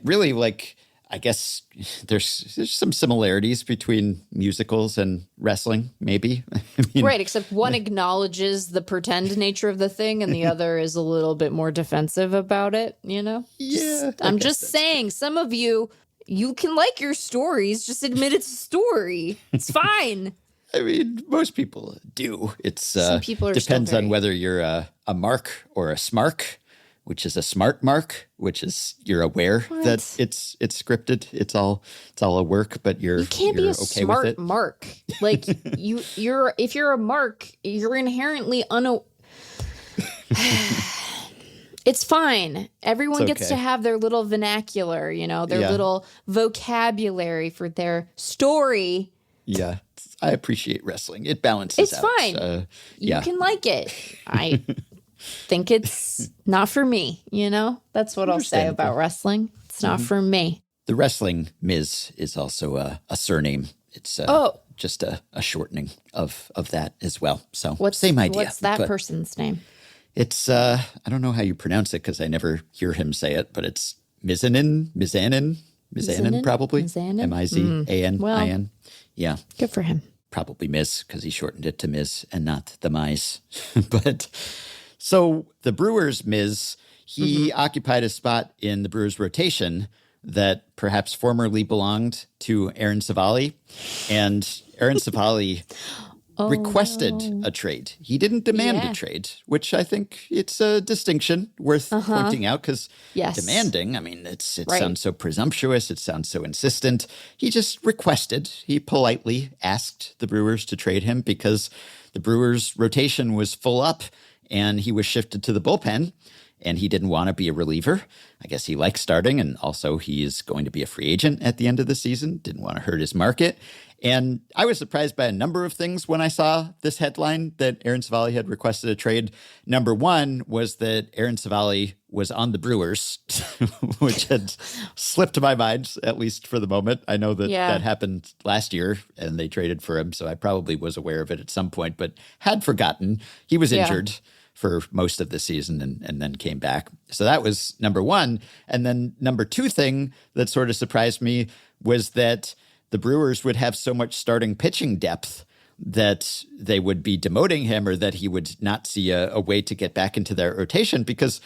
really like, I guess there's some similarities between musicals and wrestling, maybe. I mean, right, except one acknowledges the pretend nature of the thing and the other is a little bit more defensive about it, you know? Yeah. I'm just saying, some of you can like your stories, just admit it's a story. It's fine. I mean, most people do. It's some people are depends on whether you're a mark or a smark, which is a smart mark, which is you're aware that it's scripted. It's all a work, but you can't be a okay smart with it. Mark. Like you're if you're a mark, you're inherently It's fine. Everyone gets to have their little vernacular, you know, their little vocabulary for their story. Yeah. I appreciate wrestling. It balances out. It's fine. You can like it. I think it's not for me, you know? That's what I'll say about wrestling. It's not for me. The wrestling Miz is also a surname. It's just a shortening of that as well. So same idea. What's that person's name? It's, I don't know how you pronounce it because I never hear him say it, but it's Mizanin, probably. Mizanin? M-I-Z-A-N-I-N. Well, yeah. Good for him. Probably Miz because he shortened it to Miz and not the Mize. But so the Brewers Miz, he occupied a spot in the Brewers rotation that perhaps formerly belonged to Aaron Civale. And Aaron Civale requested a trade. He didn't demand a trade, which I think it's a distinction worth pointing out because demanding, I mean, it sounds so presumptuous. It sounds so insistent. He just requested. He politely asked the Brewers to trade him because the Brewers' rotation was full up and he was shifted to the bullpen. And he didn't want to be a reliever. I guess he likes starting, and also he is going to be a free agent at the end of the season. Didn't want to hurt his market. And I was surprised by a number of things when I saw this headline that Aaron Civale had requested a trade. Number one was that Aaron Civale was on the Brewers, which had slipped my mind, at least for the moment. I know that that happened last year, and they traded for him, so I probably was aware of it at some point, but had forgotten. He was injured for most of the season and then came back. So that was number one. And then number two thing that sort of surprised me was that the Brewers would have so much starting pitching depth that they would be demoting him or that he would not see a way to get back into their rotation, because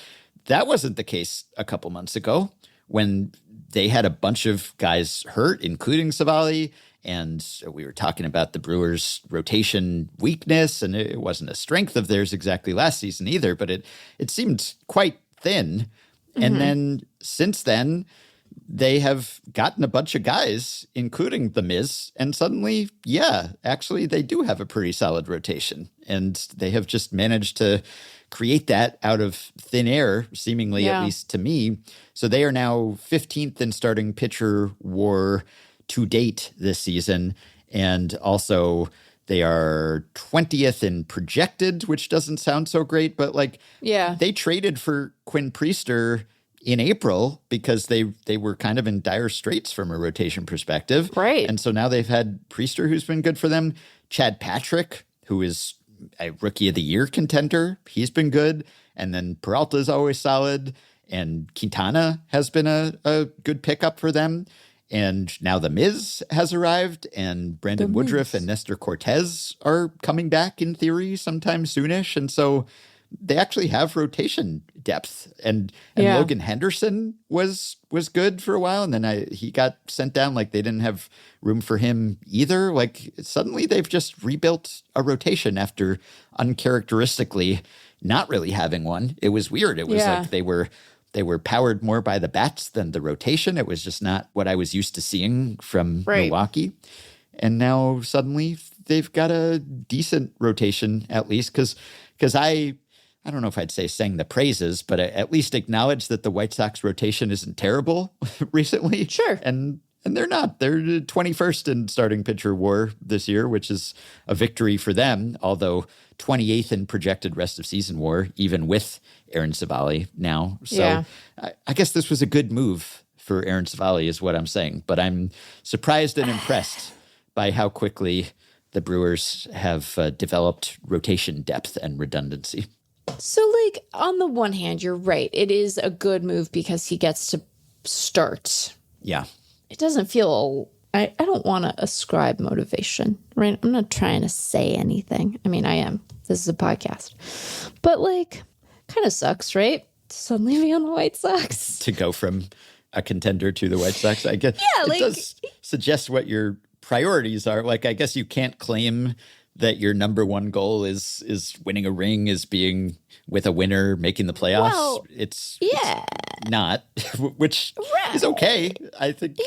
that wasn't the case a couple months ago when they had a bunch of guys hurt, including Civale. And we were talking about the Brewers' rotation weakness, and it wasn't a strength of theirs exactly last season either, but it seemed quite thin. And then since then, they have gotten a bunch of guys, including the Miz, and suddenly, actually they do have a pretty solid rotation. And they have just managed to create that out of thin air, seemingly, at least to me. So they are now 15th in starting pitcher WAR to date this season. And also they are 20th in projected, which doesn't sound so great, but they traded for Quinn Priester in April because they were kind of in dire straits from a rotation perspective. Right. And so now they've had Priester, who's been good for them. Chad Patrick, who is a Rookie of the Year contender. He's been good. And then Peralta is always solid. And Quintana has been a good pickup for them. And now the Miz has arrived, and Brandon Woodruff and Nestor Cortez are coming back in theory sometime soonish. And so they actually have rotation depth. And Logan Henderson was good for a while. And then he got sent down. Like they didn't have room for him either. Like suddenly they've just rebuilt a rotation after uncharacteristically not really having one. It was weird. It was like they were powered more by the bats than the rotation. It was just not what I was used to seeing from Milwaukee. And now suddenly they've got a decent rotation, at least, because I don't know if I'd say sang the praises, but I at least acknowledge that the White Sox rotation isn't terrible recently. Sure. And they're not. They're 21st in starting pitcher WAR this year, which is a victory for them, although 28th in projected rest of season WAR, even with Aaron Civale now. So I guess this was a good move for Aaron Civale is what I'm saying. But I'm surprised and impressed by how quickly the Brewers have developed rotation depth and redundancy. So, like, on the one hand, you're right. It is a good move because he gets to start. Yeah. It doesn't feel... I don't want to ascribe motivation, right? I'm not trying to say anything. I mean, I am. This is a podcast. But, like, kind of sucks, right? To suddenly be on the White Sox. To go from a contender to the White Sox, I guess. Yeah, it does suggest what your priorities are. Like, I guess you can't claim that your number one goal is winning a ring, is being with a winner, making the playoffs. Well, it's not, which is okay. I think,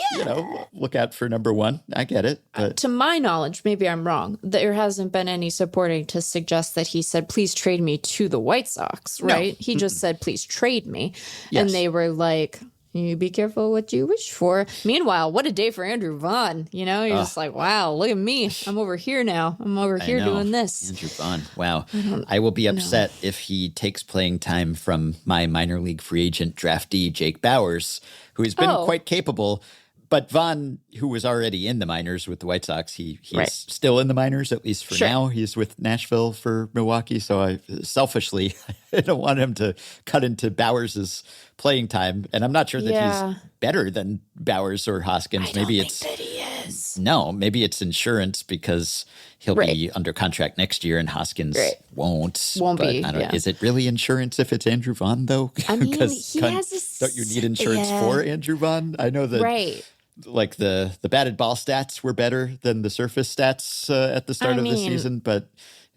look out for number one. I get it. But. To my knowledge, maybe I'm wrong, there hasn't been any supporting to suggest that he said, please trade me to the White Sox, right? No. He just said, please trade me. Yes. And they were like... You be careful what you wish for. Meanwhile, what a day for Andrew Vaughn. You're just like, wow, look at me. I'm over here now. I'm over here doing this. Andrew Vaughn. Wow. I will be upset if he takes playing time from my minor league free agent draftee, Jake Bauers, who has been quite capable. But Vaughn, who was already in the minors with the White Sox, he's still in the minors, at least for now. He's with Nashville for Milwaukee. So I selfishly, I don't want him to cut into Bauers' playing time. And I'm not sure that he's better than Bauers or Hoskins. Maybe think that he is. No, maybe it's insurance because he'll be under contract next year and Hoskins won't be. I don't, Is it really insurance if it's Andrew Vaughn, though? I mean, he has don't you need insurance for Andrew Vaughn? I know that like the batted ball stats were better than the surface stats at the start of the season, but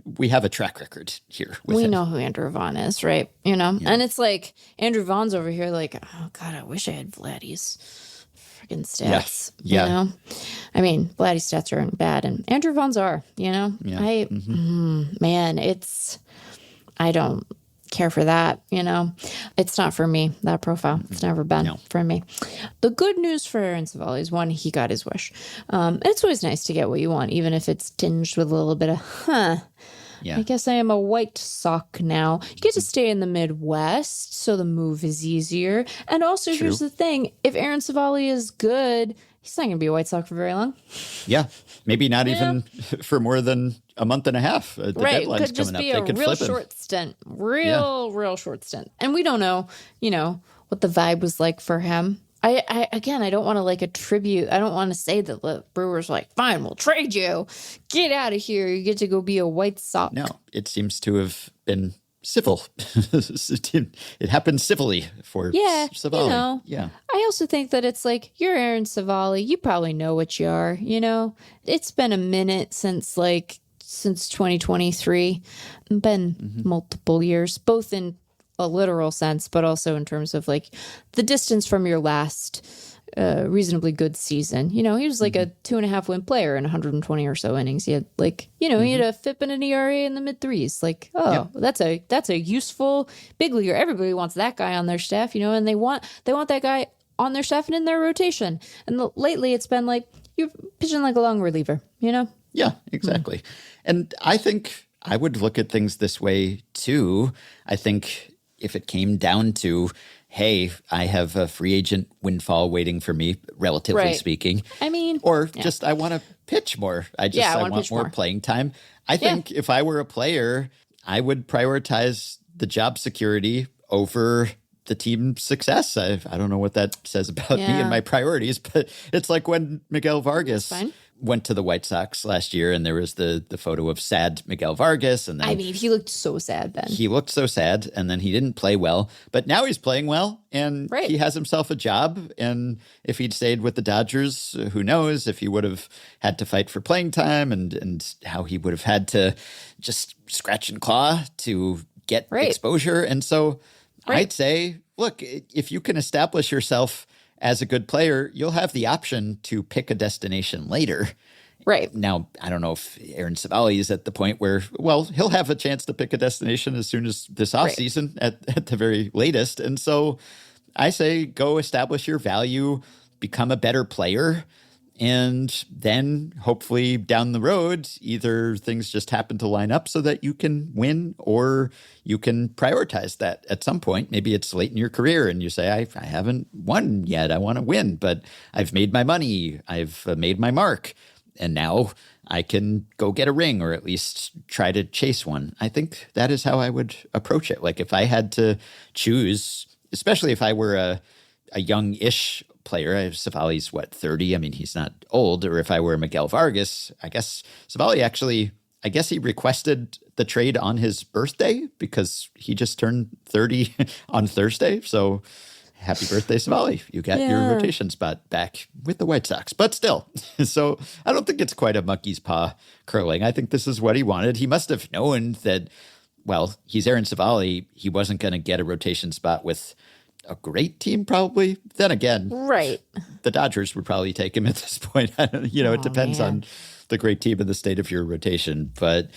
we have a track record here. We know who Andrew Vaughn is, right? And it's like Andrew Vaughn's over here like, oh God, I wish I had Vladdy's freaking stats. Yeah. I mean, Vladdy's stats aren't bad, and Andrew Vaughn's are. I don't care for that. It's not for me, that profile. It's never been for me. The good news for Aaron Civale is, one, he got his wish. It's always nice to get what you want, even if it's tinged with a little bit of I guess I am a White Sox now. You get to stay in the Midwest, so the move is easier. And also, here's the thing. If Aaron Civale is good, he's not going to be a White Sox for very long. Yeah. Maybe not even for more than a month and a half. The deadline's could just coming be up. a real short stint. Real short stint. And we don't know, what the vibe was like for him. I don't want to attribute. I don't want to say that the Brewers were like, fine, we'll trade you. Get out of here. You get to go be a White Sox. No, it seems to have been civil. It happened civilly for Civale. I also think that it's like, you're Aaron Civale. You probably know what you are. It's been a minute since 2023. Been multiple years, both in a literal sense, but also in terms of the distance from your last reasonably good season. He was a 2.5 win player in 120 or so innings. He had he had a FIP and an ERA in the mid threes. That's a useful big leaguer. Everybody wants that guy on their staff, and they want that guy on their staff and in their rotation. And lately it's been you're pitching like a long reliever, Yeah, exactly. And I think I would look at things this way too. I think if it came down to, hey, I have a free agent windfall waiting for me, relatively speaking. I mean, or just I want to pitch more. I want more playing time. I think if I were a player, I would prioritize the job security over the team's success. I don't know what that says about me and my priorities, but it's like when Miguel Vargas went to the White Sox last year, and there was the photo of sad Miguel Vargas. And then I mean, he looked so sad then. He looked so sad, and then he didn't play well. But now he's playing well, and he has himself a job. And if he'd stayed with the Dodgers, who knows if he would have had to fight for playing time and how he would have had to just scratch and claw to get exposure. And so I'd say, look, if you can establish yourself as a good player, you'll have the option to pick a destination later. Right. Now, I don't know if Aaron Civale is at the point where, well, he'll have a chance to pick a destination as soon as this offseason at the very latest. And so I say go establish your value, become a better player, and then hopefully down the road, either things just happen to line up so that you can win, or you can prioritize that at some point. Maybe it's late in your career and you say, I haven't won yet. I want to win, but I've made my money. I've made my mark. And now I can go get a ring, or at least try to chase one. I think that is how I would approach it. Like if I had to choose, especially if I were a young-ish player. Civale's 30? I mean, he's not old. Or if I were Miguel Vargas, I guess Civale he requested the trade on his birthday because he just turned 30 on Thursday. So happy birthday, Civale. You got your rotation spot back with the White Sox. But still, so I don't think it's quite a monkey's paw curling. I think this is what he wanted. He must have known that, well, he's Aaron Civale. He wasn't going to get a rotation spot with a great team, probably. Then again, the Dodgers would probably take him at this point. It depends on the great team and the state of your rotation. But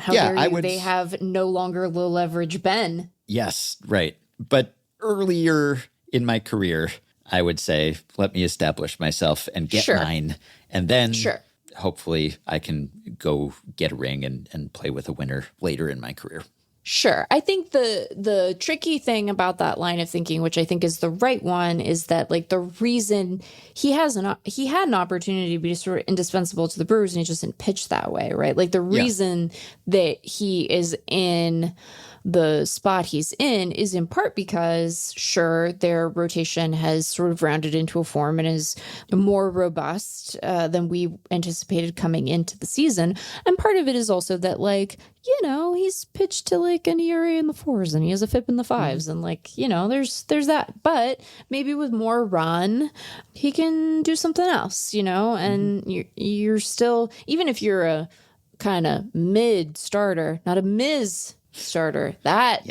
they have no longer low leverage Ben. Yes, right. But earlier in my career, I would say, let me establish myself and get mine. And then hopefully I can go get a ring and play with a winner later in my career. Sure. I think the tricky thing about that line of thinking, which I think is the right one, is that like the reason he had an opportunity to be sort of indispensable to the Brewers and he just didn't pitch that way, right? Like the reason that he is in the spot he's in is in part because, their rotation has sort of rounded into a form and is more robust than we anticipated coming into the season. And part of it is also that, he's pitched to an ERA in the 4s and he has a FIP in the 5s. And there's that. But maybe with more run, he can do something else, and you're still, even if you're a kind of mid starter, not a Ms. starter, that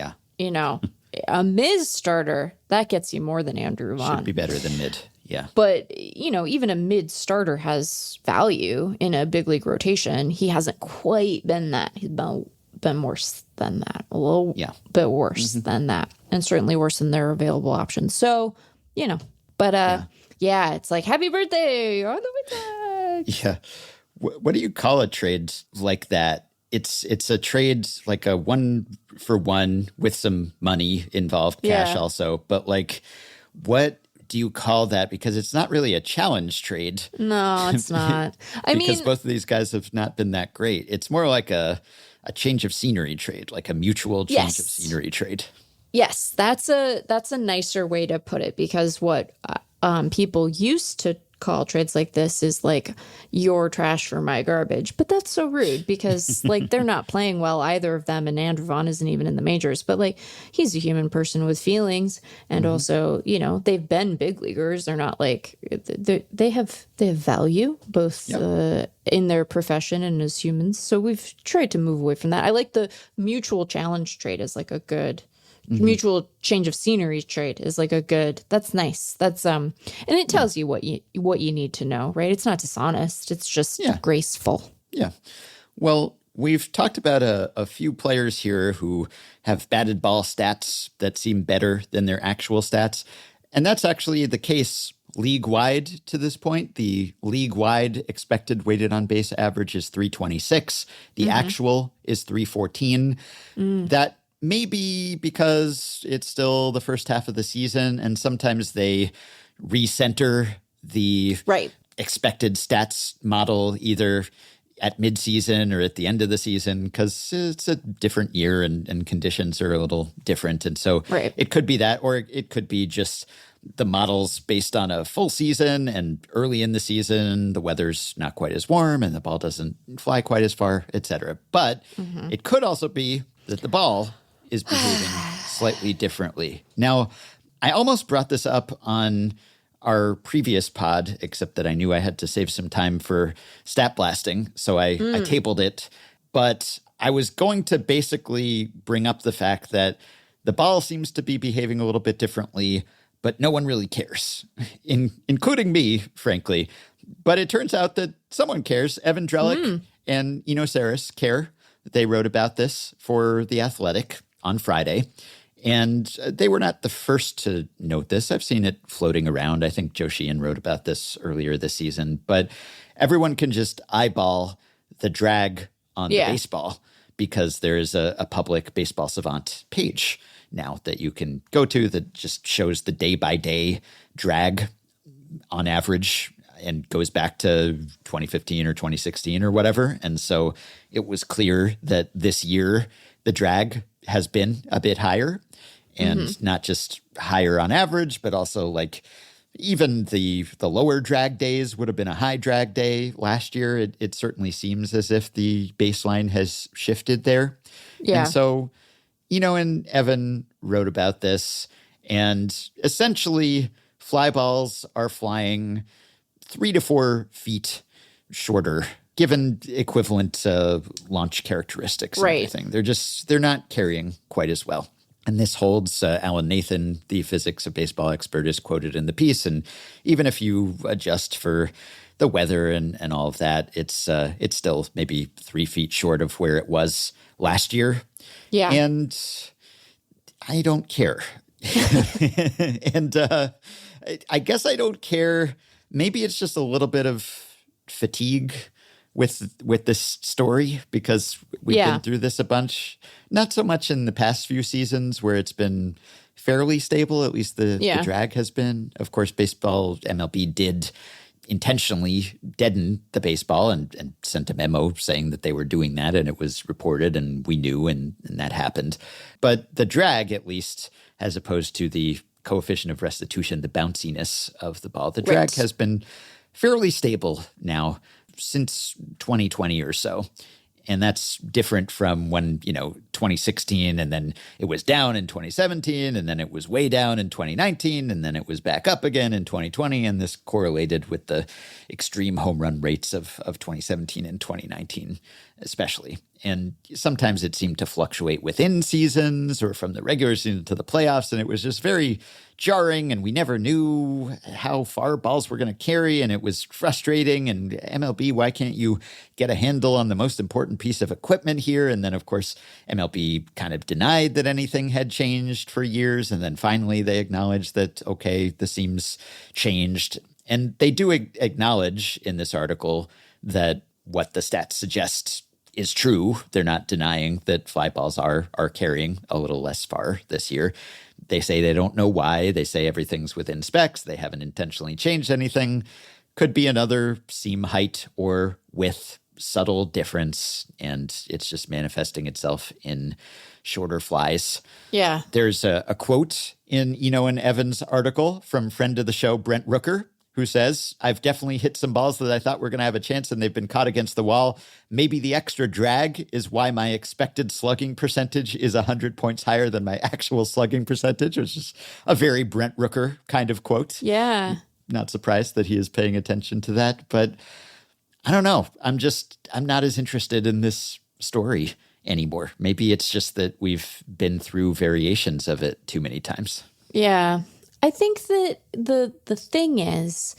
a Ms. starter that gets you more than Andrew Vaughn. Should be better than mid. Yeah. But even a mid starter has value in a big league rotation. He hasn't quite been that. He's been worse than that, a little bit worse than that, and certainly worse than their available options. So but it's like happy birthday on the White Sox. Yeah. What do you call a trade like that? It's a trade like a 1-for-1 with some money involved, cash also. But what do you call that? Because it's not really a challenge trade. No, it's not. Because both of these guys have not been that great. It's more like a change of scenery trade, like a mutual change of scenery trade. Yes, that's a nicer way to put it, because what people used to call trades like this is your trash for my garbage. But that's so rude because they're not playing well, either of them, and Andrew Vaughn isn't even in the majors. But he's a human person with feelings, and also they've been big leaguers. They're not they have value both in their profession and as humans. So we've tried to move away from that. I like the mutual challenge trade as a good. Mutual change of scenery trade is a good. That's nice. That's and it tells you what you need to know, right? It's not dishonest. It's just graceful. Yeah. Well, we've talked about a few players here who have batted ball stats that seem better than their actual stats, and that's actually the case league-wide to this point. The league-wide expected weighted on base average is 326. The actual is 314. That maybe because it's still the first half of the season, and sometimes they recenter the expected stats model either at midseason or at the end of the season, because it's a different year and conditions are a little different. And so it could be that, or it could be just the model's based on a full season, and early in the season, the weather's not quite as warm and the ball doesn't fly quite as far, etc. But it could also be that the ball is behaving slightly differently. Now, I almost brought this up on our previous pod, except that I knew I had to save some time for stat blasting, so I tabled it. But I was going to basically bring up the fact that the ball seems to be behaving a little bit differently, but no one really cares, including me, frankly. But it turns out that someone cares. Evan Drellick and Eno Saris care. They wrote about this for The Athletic on Friday. And they were not the first to note this. I've seen it floating around. I think Joe Sheehan wrote about this earlier this season. But everyone can just eyeball the drag on the baseball because there is a public Baseball Savant page now that you can go to that just shows the day-by-day drag on average and goes back to 2015 or 2016 or whatever. And so it was clear that this year the drag has been a bit higher, and not just higher on average, but also like even the lower drag days would have been a high drag day last year. It certainly seems as if the baseline has shifted there. Yeah. And so, and Evan wrote about this, and essentially fly balls are flying 3 to 4 feet shorter given equivalent launch characteristics and everything. They're not carrying quite as well. And this holds, Alan Nathan, the physics of baseball expert, is quoted in the piece. And even if you adjust for the weather and all of that, it's still maybe 3 feet short of where it was last year. Yeah. And I don't care. And I guess I don't care. Maybe it's just a little bit of fatigue with this story because we've been through this a bunch. Not so much in the past few seasons where it's been fairly stable, at least the drag has been. Of course, baseball, MLB did intentionally deaden the baseball and sent a memo saying that they were doing that, and it was reported and we knew and that happened. But the drag, at least, as opposed to the coefficient of restitution, the bounciness of the ball, the drag has been fairly stable now since 2020 or so. And that's different from when, 2016, and then it was down in 2017, and then it was way down in 2019, and then it was back up again in 2020. And this correlated with the extreme home run rates of 2017 and 2019, especially. And sometimes it seemed to fluctuate within seasons or from the regular season to the playoffs. And it was just very jarring, and we never knew how far balls were going to carry, and it was frustrating. And MLB, why can't you get a handle on the most important piece of equipment here? And then, of course, MLB kind of denied that anything had changed for years. And then finally they acknowledged that, okay, the seams changed. And they do acknowledge in this article that what the stats suggest is true. They're not denying that fly balls are carrying a little less far this year. They say they don't know why. They say everything's within specs. They haven't intentionally changed anything. Could be another seam height or width subtle difference, and it's just manifesting itself in shorter flies. Yeah. There's a quote in Eno and Evan's article from friend of the show, Brent Rooker, who says, "I've definitely hit some balls that I thought were going to have a chance and they've been caught against the wall. Maybe the extra drag is why my expected slugging percentage is 100 points higher than my actual slugging percentage," which is a very Brent Rooker kind of quote. Yeah. Not surprised that he is paying attention to that, but I don't know. I'm not as interested in this story anymore. Maybe it's just that we've been through variations of it too many times. Yeah. I think that the thing is,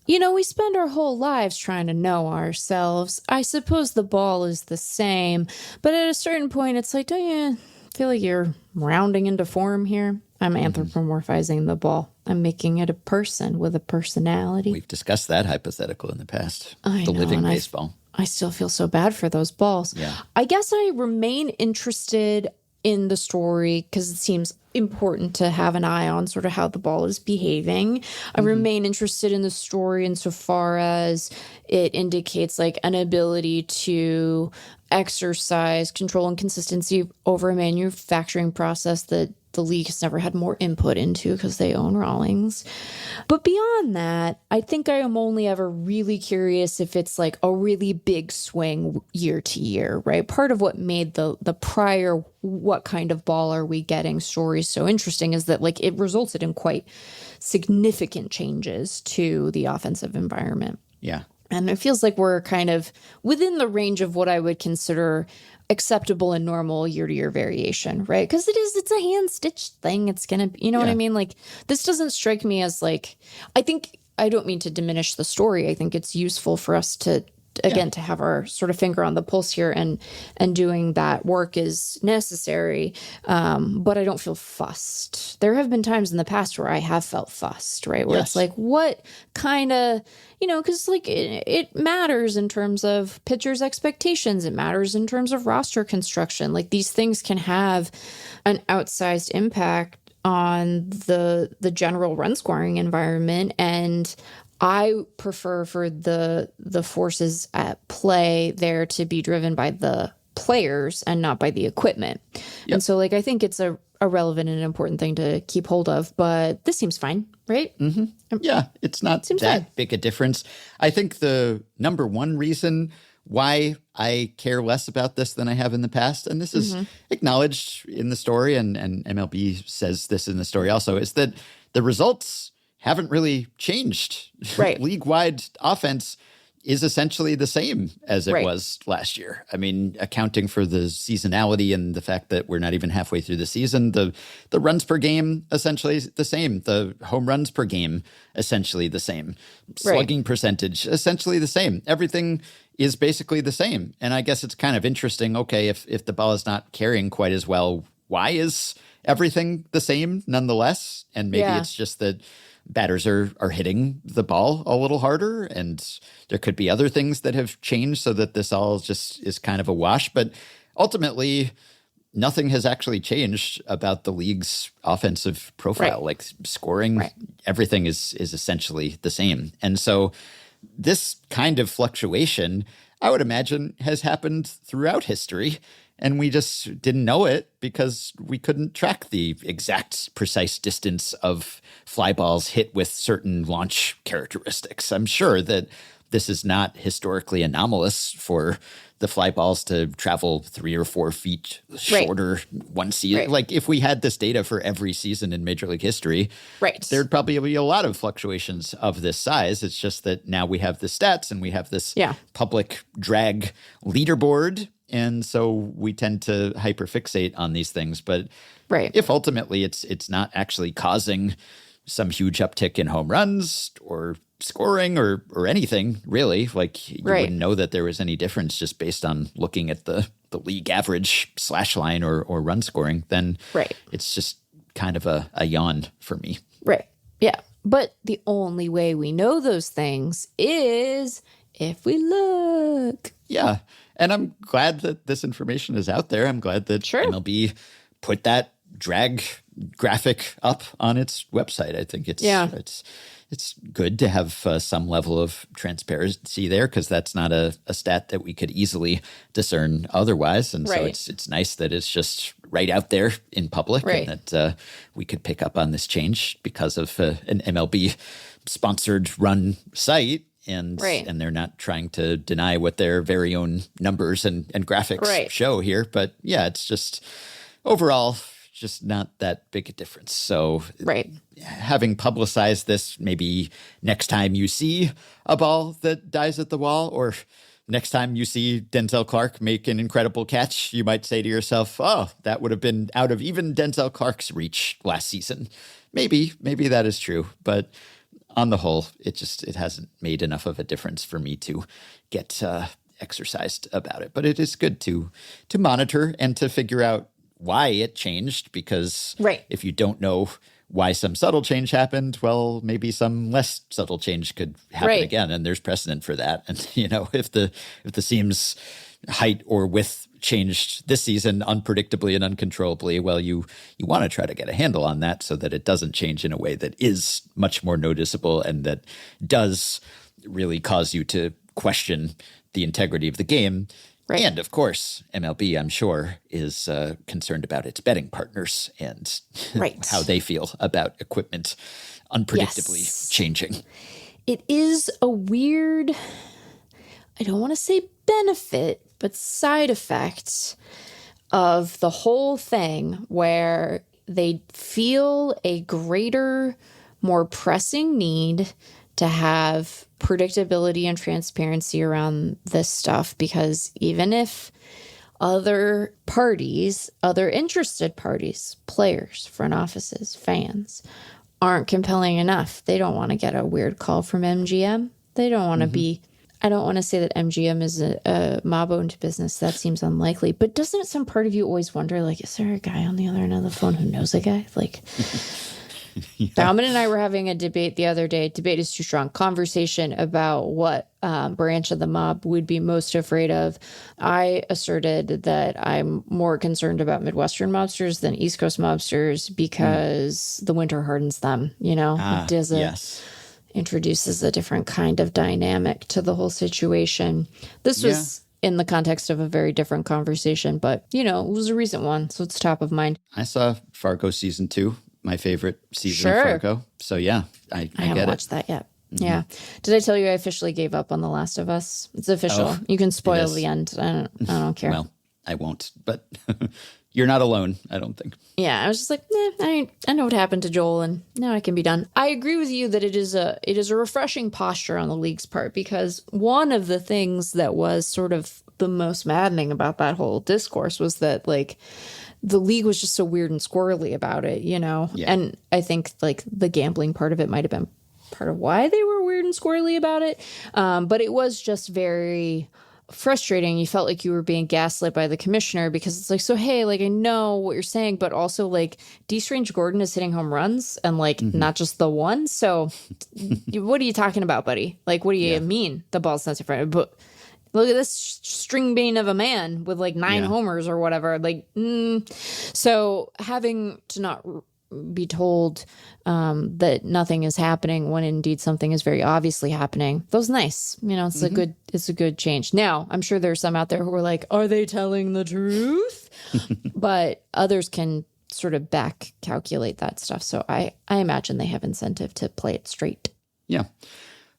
we spend our whole lives trying to know ourselves. I suppose the ball is the same, but at a certain point, it's like, don't you feel like you're rounding into form here? I'm anthropomorphizing the ball. I'm making it a person with a personality. We've discussed that hypothetical in the past. The living baseball. I still feel so bad for those balls. Yeah. I guess I remain interested in the story because it seems important to have an eye on sort of how the ball is behaving. I remain interested in the story insofar as it indicates like an ability to exercise control and consistency over a manufacturing process that the league has never had more input into because they own Rawlings. But beyond that, I think I am only ever really curious if it's like a really big swing year to year, right? Part of what made the prior what kind of ball are we getting stories so interesting is that like it resulted in quite significant changes to the offensive environment. Yeah. And it feels like we're kind of within the range of what I would consider acceptable and normal year-to-year variation, right? Because it's a hand-stitched thing. It's going to, you know what I mean? Like, this doesn't strike me as like, I don't mean to diminish the story. I think it's useful for us to, again, to have our sort of finger on the pulse here, and doing that work is necessary. But I don't feel fussed. There have been times in the past where I have felt fussed, right? Where it's like, what kind of, because like it matters in terms of pitchers' expectations. It matters in terms of roster construction. Like these things can have an outsized impact on the general run scoring environment. And I prefer for the forces at play there to be driven by the players and not by the equipment. Yep. And so like I think it's a relevant and important thing to keep hold of, but this seems fine, right? Yeah, it's not that big a difference. I think the number one reason why I care less about this than I have in the past, and this is acknowledged in the story, and MLB says this in the story also, is that the results haven't really changed. Right. League-wide offense is essentially the same as it was last year. I mean, accounting for the seasonality and the fact that we're not even halfway through the season, the runs per game essentially is the same. The home runs per game essentially the same. Slugging percentage essentially the same. Everything is basically the same. And I guess it's kind of interesting, okay, if the ball is not carrying quite as well, why is everything the same nonetheless? And maybe it's just that batters are hitting the ball a little harder, and there could be other things that have changed so that this all just is kind of a wash. But ultimately, nothing has actually changed about the league's offensive profile. Like scoring, everything is essentially the same. And so this kind of fluctuation, I would imagine, has happened throughout history. And we just didn't know it because we couldn't track the exact precise distance of fly balls hit with certain launch characteristics. I'm sure that this is not historically anomalous for the fly balls to travel 3 or 4 feet shorter one season. Like if we had this data for every season in Major League history, there'd probably be a lot of fluctuations of this size. It's just that now we have the stats and we have this public drag leaderboard. And so we tend to hyperfixate on these things. But if ultimately it's not actually causing some huge uptick in home runs or scoring or anything, really, like you wouldn't know that there was any difference just based on looking at the league average slash line or run scoring, then it's just kind of a yawn for me. Yeah. But the only way we know those things is if we look. Yeah. And I'm glad that this information is out there. I'm glad that MLB put that drag graphic up on its website. I think it's good to have some level of transparency there, because that's not a stat that we could easily discern otherwise. And so it's nice that it's just right out there in public and that we could pick up on this change because of an MLB sponsored run site. And they're not trying to deny what their very own numbers and graphics show here. But yeah, it's just overall just not that big a difference. So having publicized this, maybe next time you see a ball that dies at the wall, or next time you see Denzel Clark make an incredible catch, you might say to yourself, oh, that would have been out of even Denzel Clark's reach last season. Maybe that is true. But on the whole, it hasn't made enough of a difference for me to get exercised about it. But it is good to monitor and to figure out why it changed, because if you don't know why some subtle change happened, well, maybe some less subtle change could happen again, and there's precedent for that. And if the seam's height or width changed this season unpredictably and uncontrollably, well, you want to try to get a handle on that so that it doesn't change in a way that is much more noticeable and that does really cause you to question the integrity of the game. Right. And, of course, MLB, I'm sure, is concerned about its betting partners and how they feel about equipment unpredictably changing. It is a weird, I don't want to say benefit, but side effect of the whole thing where they feel a greater, more pressing need to have predictability and transparency around this stuff, because even if other parties, other interested parties, players, front offices, fans, aren't compelling enough, they don't want to get a weird call from MGM. They don't want to be, I don't want to say that MGM is a mob-owned business. That seems unlikely. But doesn't some part of you always wonder, like, is there a guy on the other end of the phone who knows a guy? Like, Dominic and I were having a debate the other day. Debate is too strong. Conversation about what branch of the mob we'd be most afraid of. I asserted that I'm more concerned about Midwestern mobsters than East Coast mobsters because the winter hardens them. You know, it does introduces a different kind of dynamic to the whole situation. This was in the context of a very different conversation, but, you know, it was a recent one, so it's top of mind. I saw Fargo season 2. My favorite season of Fargo. So, yeah, I haven't watched that yet. Yeah. Did I tell you I officially gave up on The Last of Us? It's official. You can spoil the end. I don't care. Well, I won't, but you're not alone, I don't think. Yeah, I was just like, I know what happened to Joel, and now I can be done. I agree with you that it is a refreshing posture on the league's part, because one of the things that was sort of the most maddening about that whole discourse was that, like, the league was just so weird and squirrely about it, you know? Yeah. And I think, like, the gambling part of it might have been part of why they were weird and squirrely about it. But it was just very frustrating. You felt like you were being gaslit by the commissioner, because it's like, so, hey, like, I know what you're saying, but also, like, D. Strange Gordon is hitting home runs and, like, not just the one. So what are you talking about, buddy? Like, what do you mean the ball's not different? But look at this string bean of a man with like 9 homers or whatever. Like, so having to not be told that nothing is happening when indeed something is very obviously happening, that was nice. You know, it's a good change. Now, I'm sure there's some out there who are like, are they telling the truth? But others can sort of back calculate that stuff. So I imagine they have incentive to play it straight. Yeah.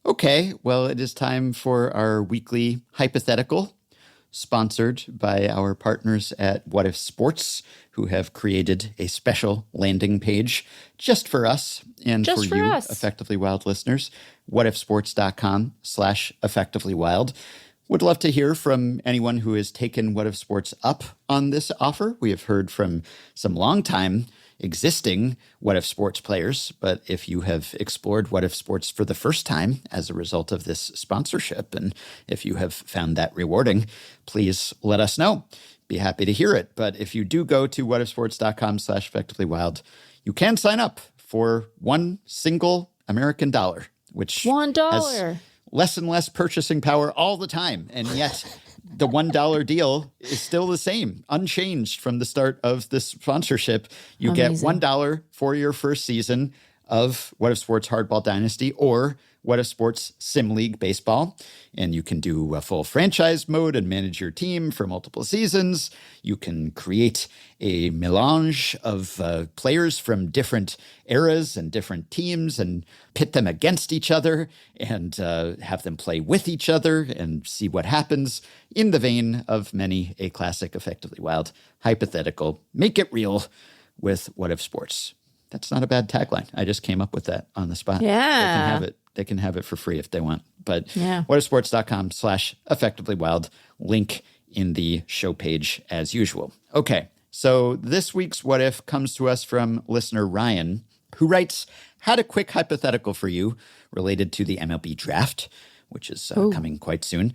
Okay, well, it is time for our weekly hypothetical, sponsored by our partners at What If Sports, who have created a special landing page just for us and for you, Effectively Wild listeners, whatifsports.com/effectivelywild. Would love to hear from anyone who has taken What If Sports up on this offer. We have heard from some longtime existing What If Sports players, but if you have explored What If Sports for the first time as a result of this sponsorship, and if you have found that rewarding, please let us know. Be happy to hear it. But if you do go to whatifsports.com/effectivelywild, you can sign up for one single American dollar, which $1 has less and less purchasing power all the time. And yet the $1 deal is still the same, unchanged from the start of this sponsorship. You get $1 for your first season of What If Sports Hardball Dynasty or What If Sports Sim League Baseball. And you can do a full franchise mode and manage your team for multiple seasons. You can create a melange of players from different eras and different teams and pit them against each other and have them play with each other and see what happens, in the vein of many a classic Effectively Wild hypothetical. Make it real with What If Sports. That's not a bad tagline. I just came up with that on the spot. Yeah. They can have it. They can have it for free if they want. But whatifsports.com/effectivelywild, link in the show page as usual. Okay, so this week's What If comes to us from listener Ryan, who writes, had a quick hypothetical for you related to the MLB draft, which is coming quite soon.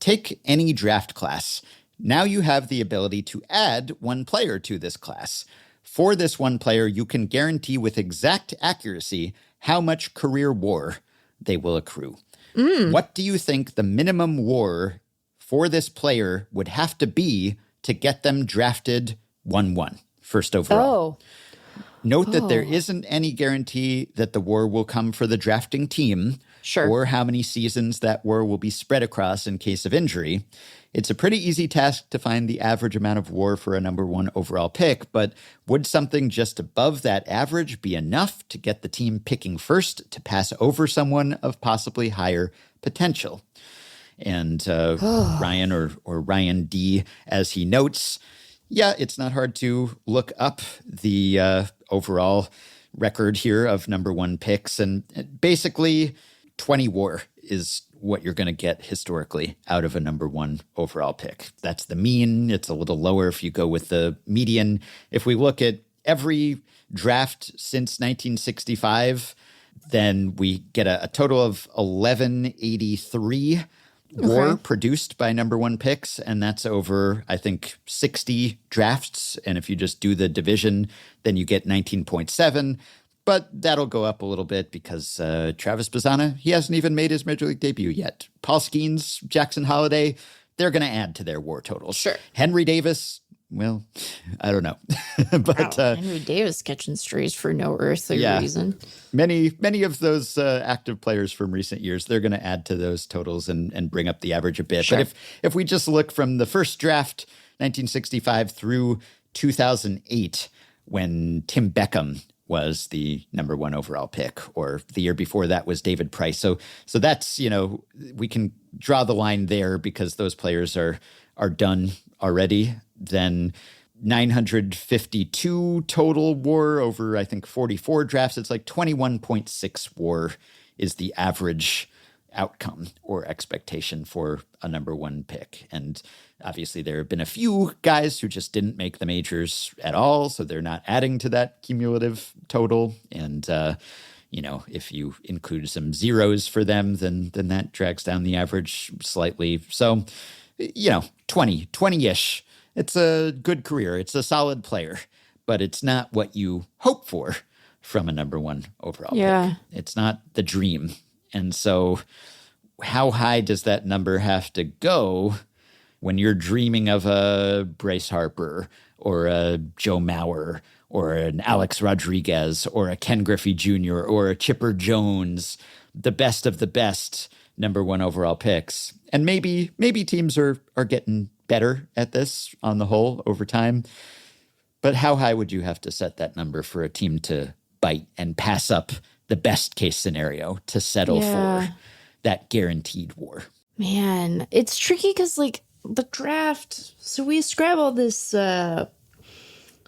Take any draft class. Now you have the ability to add one player to this class. For this one player, you can guarantee with exact accuracy how much career WAR they will accrue. What do you think the minimum WAR for this player would have to be to get them drafted 1-1, first overall. Note that there isn't any guarantee that the WAR will come for the drafting team or how many seasons that WAR will be spread across in case of injury. It's a pretty easy task to find the average amount of WAR for a number 1 overall pick, but would something just above that average be enough to get the team picking first to pass over someone of possibly higher potential? And Ryan or Ryan D, as he notes, yeah, it's not hard to look up the overall record here of number 1 picks. And basically, 20 WAR is what you're going to get historically out of a number 1 overall pick. That's the mean. It's a little lower if you go with the median. If we look at every draft since 1965, then we get a total of 1183 WAR produced by number 1 picks, and that's over, I think, 60 drafts. And if you just do the division, then you get 19.7. But that'll go up a little bit because Travis Bazzana, he hasn't even made his Major League debut yet. Paul Skeens, Jackson Holliday, they're going to add to their WAR totals. Sure. Henry Davis, well, I don't know. But Henry Davis catching strays for no earthly reason. Many of those active players from recent years, they're going to add to those totals and bring up the average a bit. Sure. But if we just look from the first draft, 1965 through 2008, when Tim Beckham was the number 1 overall pick, or the year before that was David Price. So that's, we can draw the line there because those players are done already. Then 952 total WAR over, I think, 44 drafts. It's like 21.6 WAR is the average outcome or expectation for a number 1 pick. And obviously there have been a few guys who just didn't make the majors at all, so they're not adding to that cumulative total. And, if you include some zeros for them, then that drags down the average slightly. So, 20-ish. It's a good career. It's a solid player, but it's not what you hope for from a number 1 overall pick. It's not the dream. And so how high does that number have to go when you're dreaming of a Bryce Harper or a Joe Mauer or an Alex Rodriguez or a Ken Griffey Jr. or a Chipper Jones, the best of the best number 1 overall picks? And maybe teams are getting better at this on the whole over time. But how high would you have to set that number for a team to bite and pass up the best case scenario to settle for that guaranteed WAR? Man, it's tricky because the draft, so we ascribe all this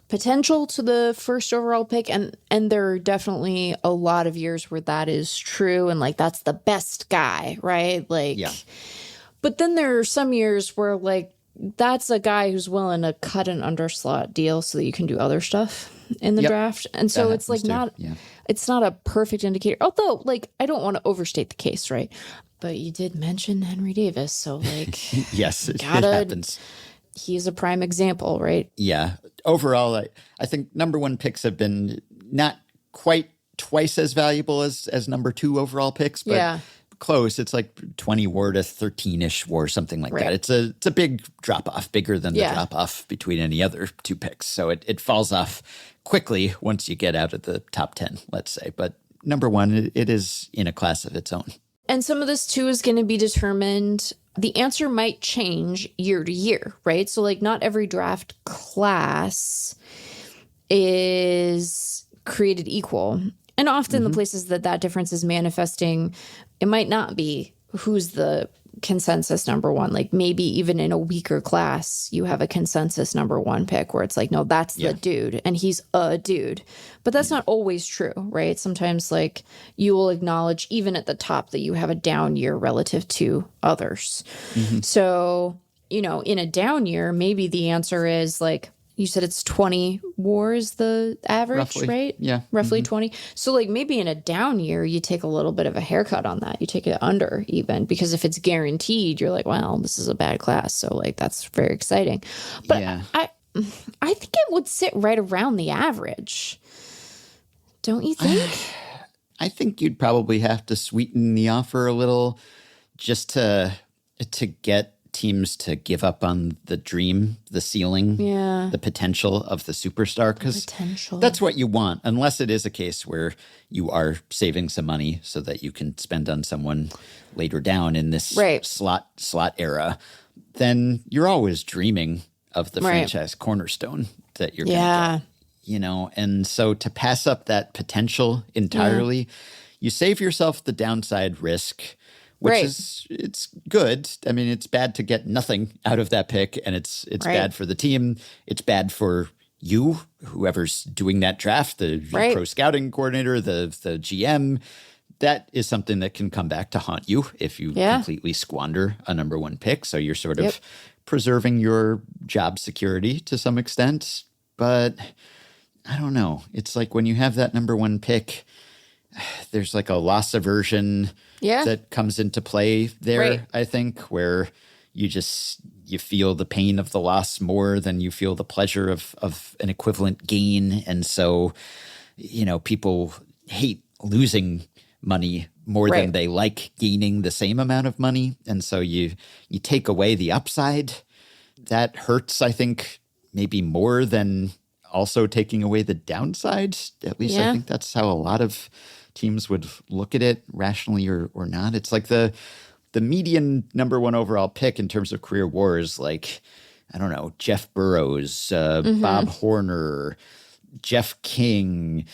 potential to the first overall pick, and there are definitely a lot of years where that is true, and that's the best guy, right? But then there are some years where that's a guy who's willing to cut an underslot deal so that you can do other stuff in the draft. And so it's it's not a perfect indicator. Although I don't want to overstate the case, right? But you did mention Henry Davis, so yes, it happens. He's a prime example, right? Yeah. Overall, I think number 1 picks have been not quite twice as valuable as number 2 overall picks, but close. It's 20 WAR to 13-ish WAR, something like that. It's a big drop-off, bigger than the drop-off between any other 2 picks. So it falls off quickly once you get out of the top 10, let's say. But number 1, it is in a class of its own. And some of this, too, is going to be determined. The answer might change year to year, right? So, not every draft class is created equal. And often the places that difference is manifesting, it might not be who's the consensus number 1. Maybe even in a weaker class, you have a consensus number 1 pick where it's no, that's the dude, and he's a dude. But that's not always true, right? Sometimes you will acknowledge even at the top that you have a down year relative to others. So, in a down year, maybe the answer is you said it's 20 WAR is the average, roughly, right? Yeah. Roughly 20. So maybe in a down year, you take a little bit of a haircut on that. You take it under even, because if it's guaranteed, you're well, this is a bad class. So that's very exciting. But I think it would sit right around the average. Don't you think? I think you'd probably have to sweeten the offer a little just to get teams to give up on the dream, the ceiling, the potential of the superstar, because that's what you want, unless it is a case where you are saving some money so that you can spend on someone later down in this slot era. Then you're always dreaming of the franchise cornerstone that you're going to get, and so to pass up that potential entirely, you save yourself the downside risk, which is, it's good. I mean, it's bad to get nothing out of that pick, and it's bad for the team. It's bad for you, whoever's doing that draft, the pro scouting coordinator, the GM. That is something that can come back to haunt you if you completely squander a number one pick. So you're sort of preserving your job security to some extent. But I don't know. It's like when you have that number one pick, there's like a loss aversion that comes into play there, I think, where you feel the pain of the loss more than you feel the pleasure of an equivalent gain. And so, people hate losing money more than they like gaining the same amount of money. And so you take away the upside. That hurts, I think, maybe more than also taking away the downside. At least I think that's how a lot of teams would look at it, rationally or not. It's like the median number one overall pick in terms of career wars, like, I don't know, Jeff Burrows, Bob Horner, Jeff King,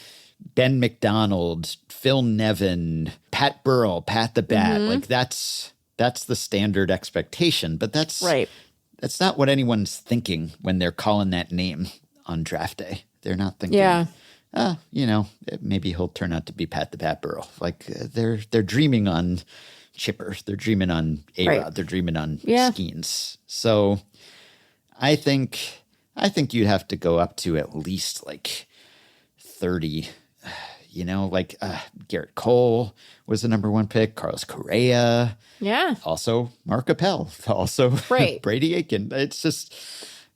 Ben McDonald, Phil Nevin, Pat Burrell, Pat the Bat. Like that's the standard expectation, but that's not what anyone's thinking when they're calling that name on draft day. They're not thinking, maybe he'll turn out to be Pat the Bat Burrell. Like they're dreaming on Chipper. They're dreaming on A-Rod. They're dreaming on Skeens. So I think you'd have to go up to at least like 30. Garrett Cole was the number one pick. Carlos Correa. Yeah. Also Mark Appel. Also Brady Aiken. It's just,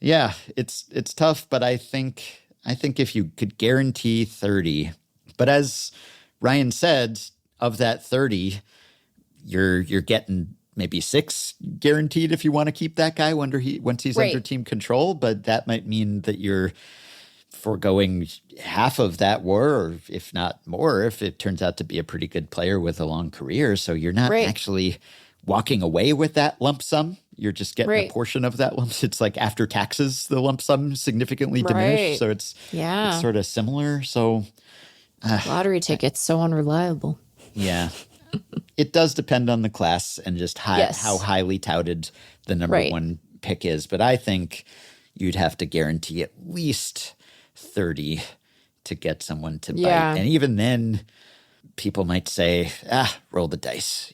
it's tough. But I think if you could guarantee 30, but as Ryan said, of that 30, you're getting maybe 6 guaranteed if you want to keep that guy once he's under team control. But that might mean that you're foregoing half of that war, or if not more, if it turns out to be a pretty good player with a long career. So you're not actually walking away with that lump sum. You're just getting a portion of that lump. It's like after taxes, the lump sum significantly diminished. So it's sort of similar. So lottery tickets, so unreliable. Yeah. It does depend on the class and just how highly touted the number one pick is. But I think you'd have to guarantee at least 30 to get someone to bite. And even then, people might say, roll the dice,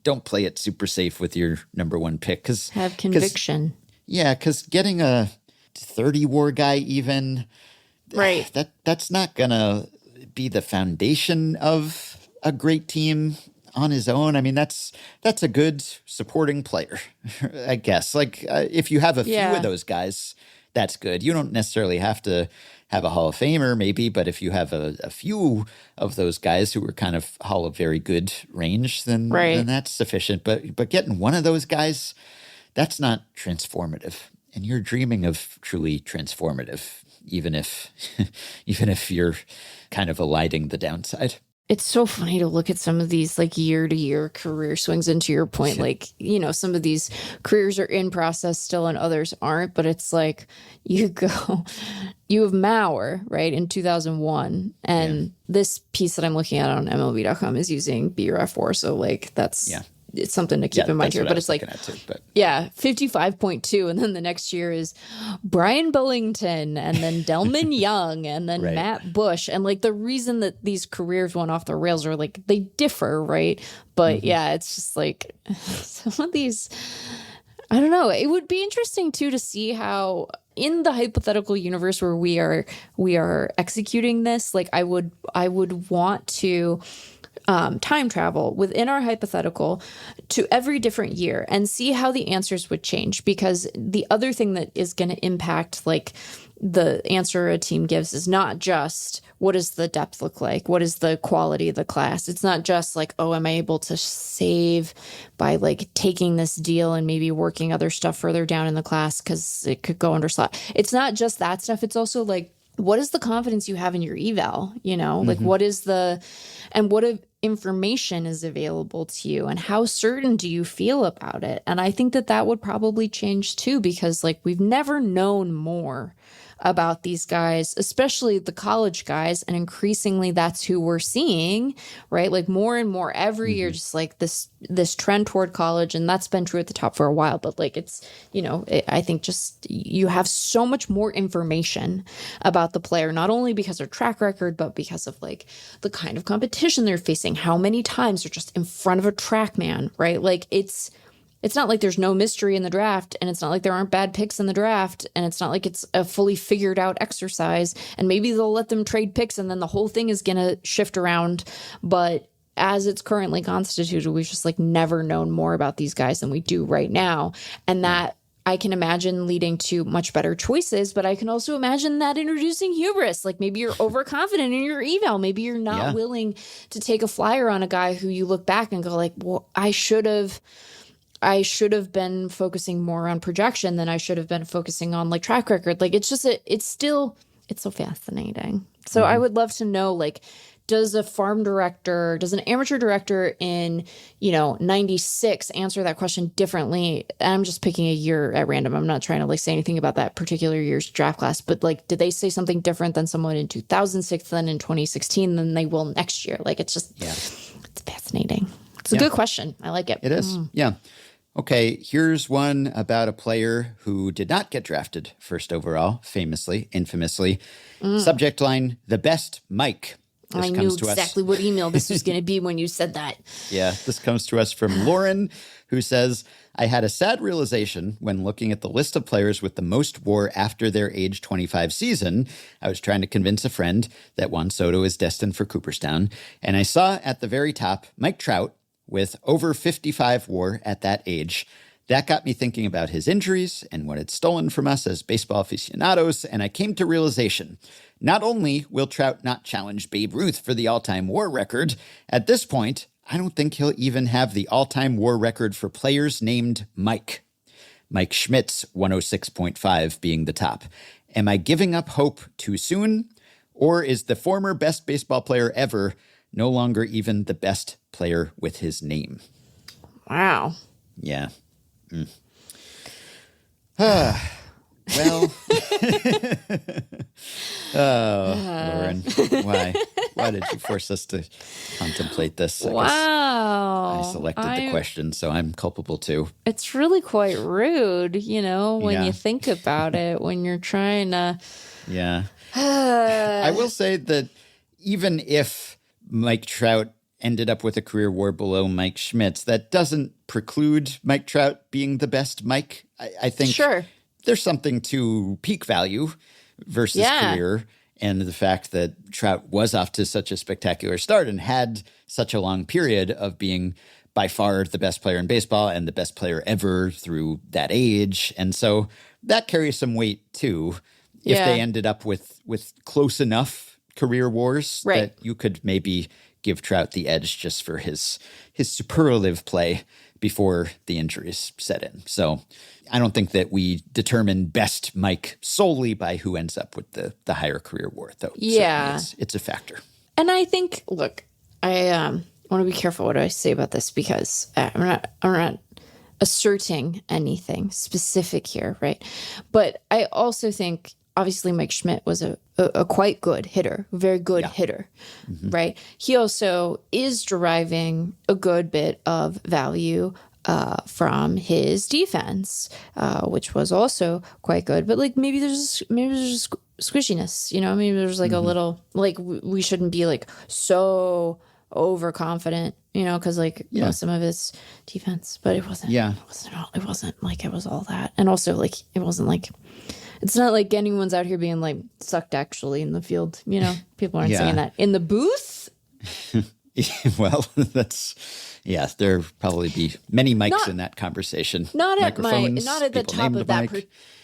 Don't play it super safe with your number one pick. Have conviction. Because getting a 30 war guy even, that's not going to be the foundation of a great team on his own. I mean, that's a good supporting player, I guess. Like if you have a few of those guys, that's good. You don't necessarily have to have a Hall of Famer maybe, but if you have a few of those guys who are kind of Hall of very good range, then that's sufficient. But getting one of those guys, that's not transformative. And you're dreaming of truly transformative, even if you're kind of eliding the downside. It's so funny to look at some of these like year-to-year career swings, and to your point, like, some of these careers are in process still and others aren't, but it's like you have Mauer, right, in 2001, and this piece that I'm looking at on MLB.com is using BRF4, so like that's it's something to keep in mind here, but it's like, 55.2. And then the next year is Brian Billington, and then Delman Young, and then Matt Bush. And like the reason that these careers went off the rails are like, they differ. Right. But it's just like some of these, I don't know. It would be interesting too, to see how in the hypothetical universe where we are executing this, like I would want to time travel within our hypothetical to every different year and see how the answers would change. Because the other thing that is going to impact like the answer a team gives is not just what does the depth look like? What is the quality of the class? It's not just like, oh, am I able to save by like taking this deal and maybe working other stuff further down in the class because it could go under slot. It's not just that stuff. It's also like, what is the confidence you have in your eval? You know, like what information is available to you and how certain do you feel about it? And I think that would probably change too, because like we've never known more about these guys, especially the college guys. And increasingly that's who we're seeing, right? Like more and more every year, just like this trend toward college. And that's been true at the top for a while, but like it's, I think just you have so much more information about the player, not only because of track record, but because of like the kind of competition they're facing, how many times they're just in front of a track man, right? Like it's not like there's no mystery in the draft, and it's not like there aren't bad picks in the draft, and it's not like it's a fully figured out exercise, and maybe they'll let them trade picks and then the whole thing is going to shift around. But as it's currently constituted, we've just like never known more about these guys than we do right now. And that I can imagine leading to much better choices, but I can also imagine that introducing hubris. Like maybe you're overconfident in your eval. Maybe you're not willing to take a flyer on a guy who you look back and go like, well, I should have been focusing more on projection than I should have been focusing on like track record. Like it's so fascinating. So I would love to know, like, does an amateur director in, 96 answer that question differently? And I'm just picking a year at random. I'm not trying to like say anything about that particular year's draft class, but like, did they say something different than someone in 2006 than in 2016 than they will next year? Like, it's just, it's fascinating. It's a good question. I like it. It is. Yeah. Okay, here's one about a player who did not get drafted first overall, infamously. Subject line, the best Mike. I knew exactly what email this was going to be when you said that. Yeah, this comes to us from Lauren, who says, I had a sad realization when looking at the list of players with the most WAR after their age 25 season. I was trying to convince a friend that Juan Soto is destined for Cooperstown, and I saw at the very top Mike Trout, with over 55 WAR at that age. That got me thinking about his injuries and what it's stolen from us as baseball aficionados, and I came to realization. Not only will Trout not challenge Babe Ruth for the all-time WAR record, at this point, I don't think he'll even have the all-time WAR record for players named Mike. Mike Schmidt's 106.5 being the top. Am I giving up hope too soon? Or is the former best baseball player ever no longer even the best player with his name? Wow. Yeah. Well. Lauren, why? Why did you force us to contemplate this? Wow. I selected the question, so I'm culpable too. It's really quite rude, when you think about it, when you're trying to... Yeah. I will say that even if Mike Trout ended up with a career WAR below Mike Schmidt's, that doesn't preclude Mike Trout being the best Mike. I think there's something to peak value versus career, and the fact that Trout was off to such a spectacular start and had such a long period of being by far the best player in baseball and the best player ever through that age. And so that carries some weight too. If they ended up with close enough career WARs that you could maybe give Trout the edge just for his superlative play before the injuries set in. So I don't think that we determine best Mike solely by who ends up with the higher career WAR, though. Yeah. It's a factor. And I think, look, I want to be careful what I say about this, because I'm not asserting anything specific here, right? But I also think, obviously, Mike Schmidt was a quite good hitter, very good hitter, right? He also is deriving a good bit of value from his defense, which was also quite good. But like maybe there's just squishiness, maybe there's like a little, like we shouldn't be like so overconfident, because like some of his defense, but it wasn't. Yeah, it wasn't like it was all that, and also like it wasn't like. It's not like anyone's out here being like sucked actually in the field. People aren't saying that in the booth. Well, that's Yeah, there probably be many mics in that conversation. Not at the top of that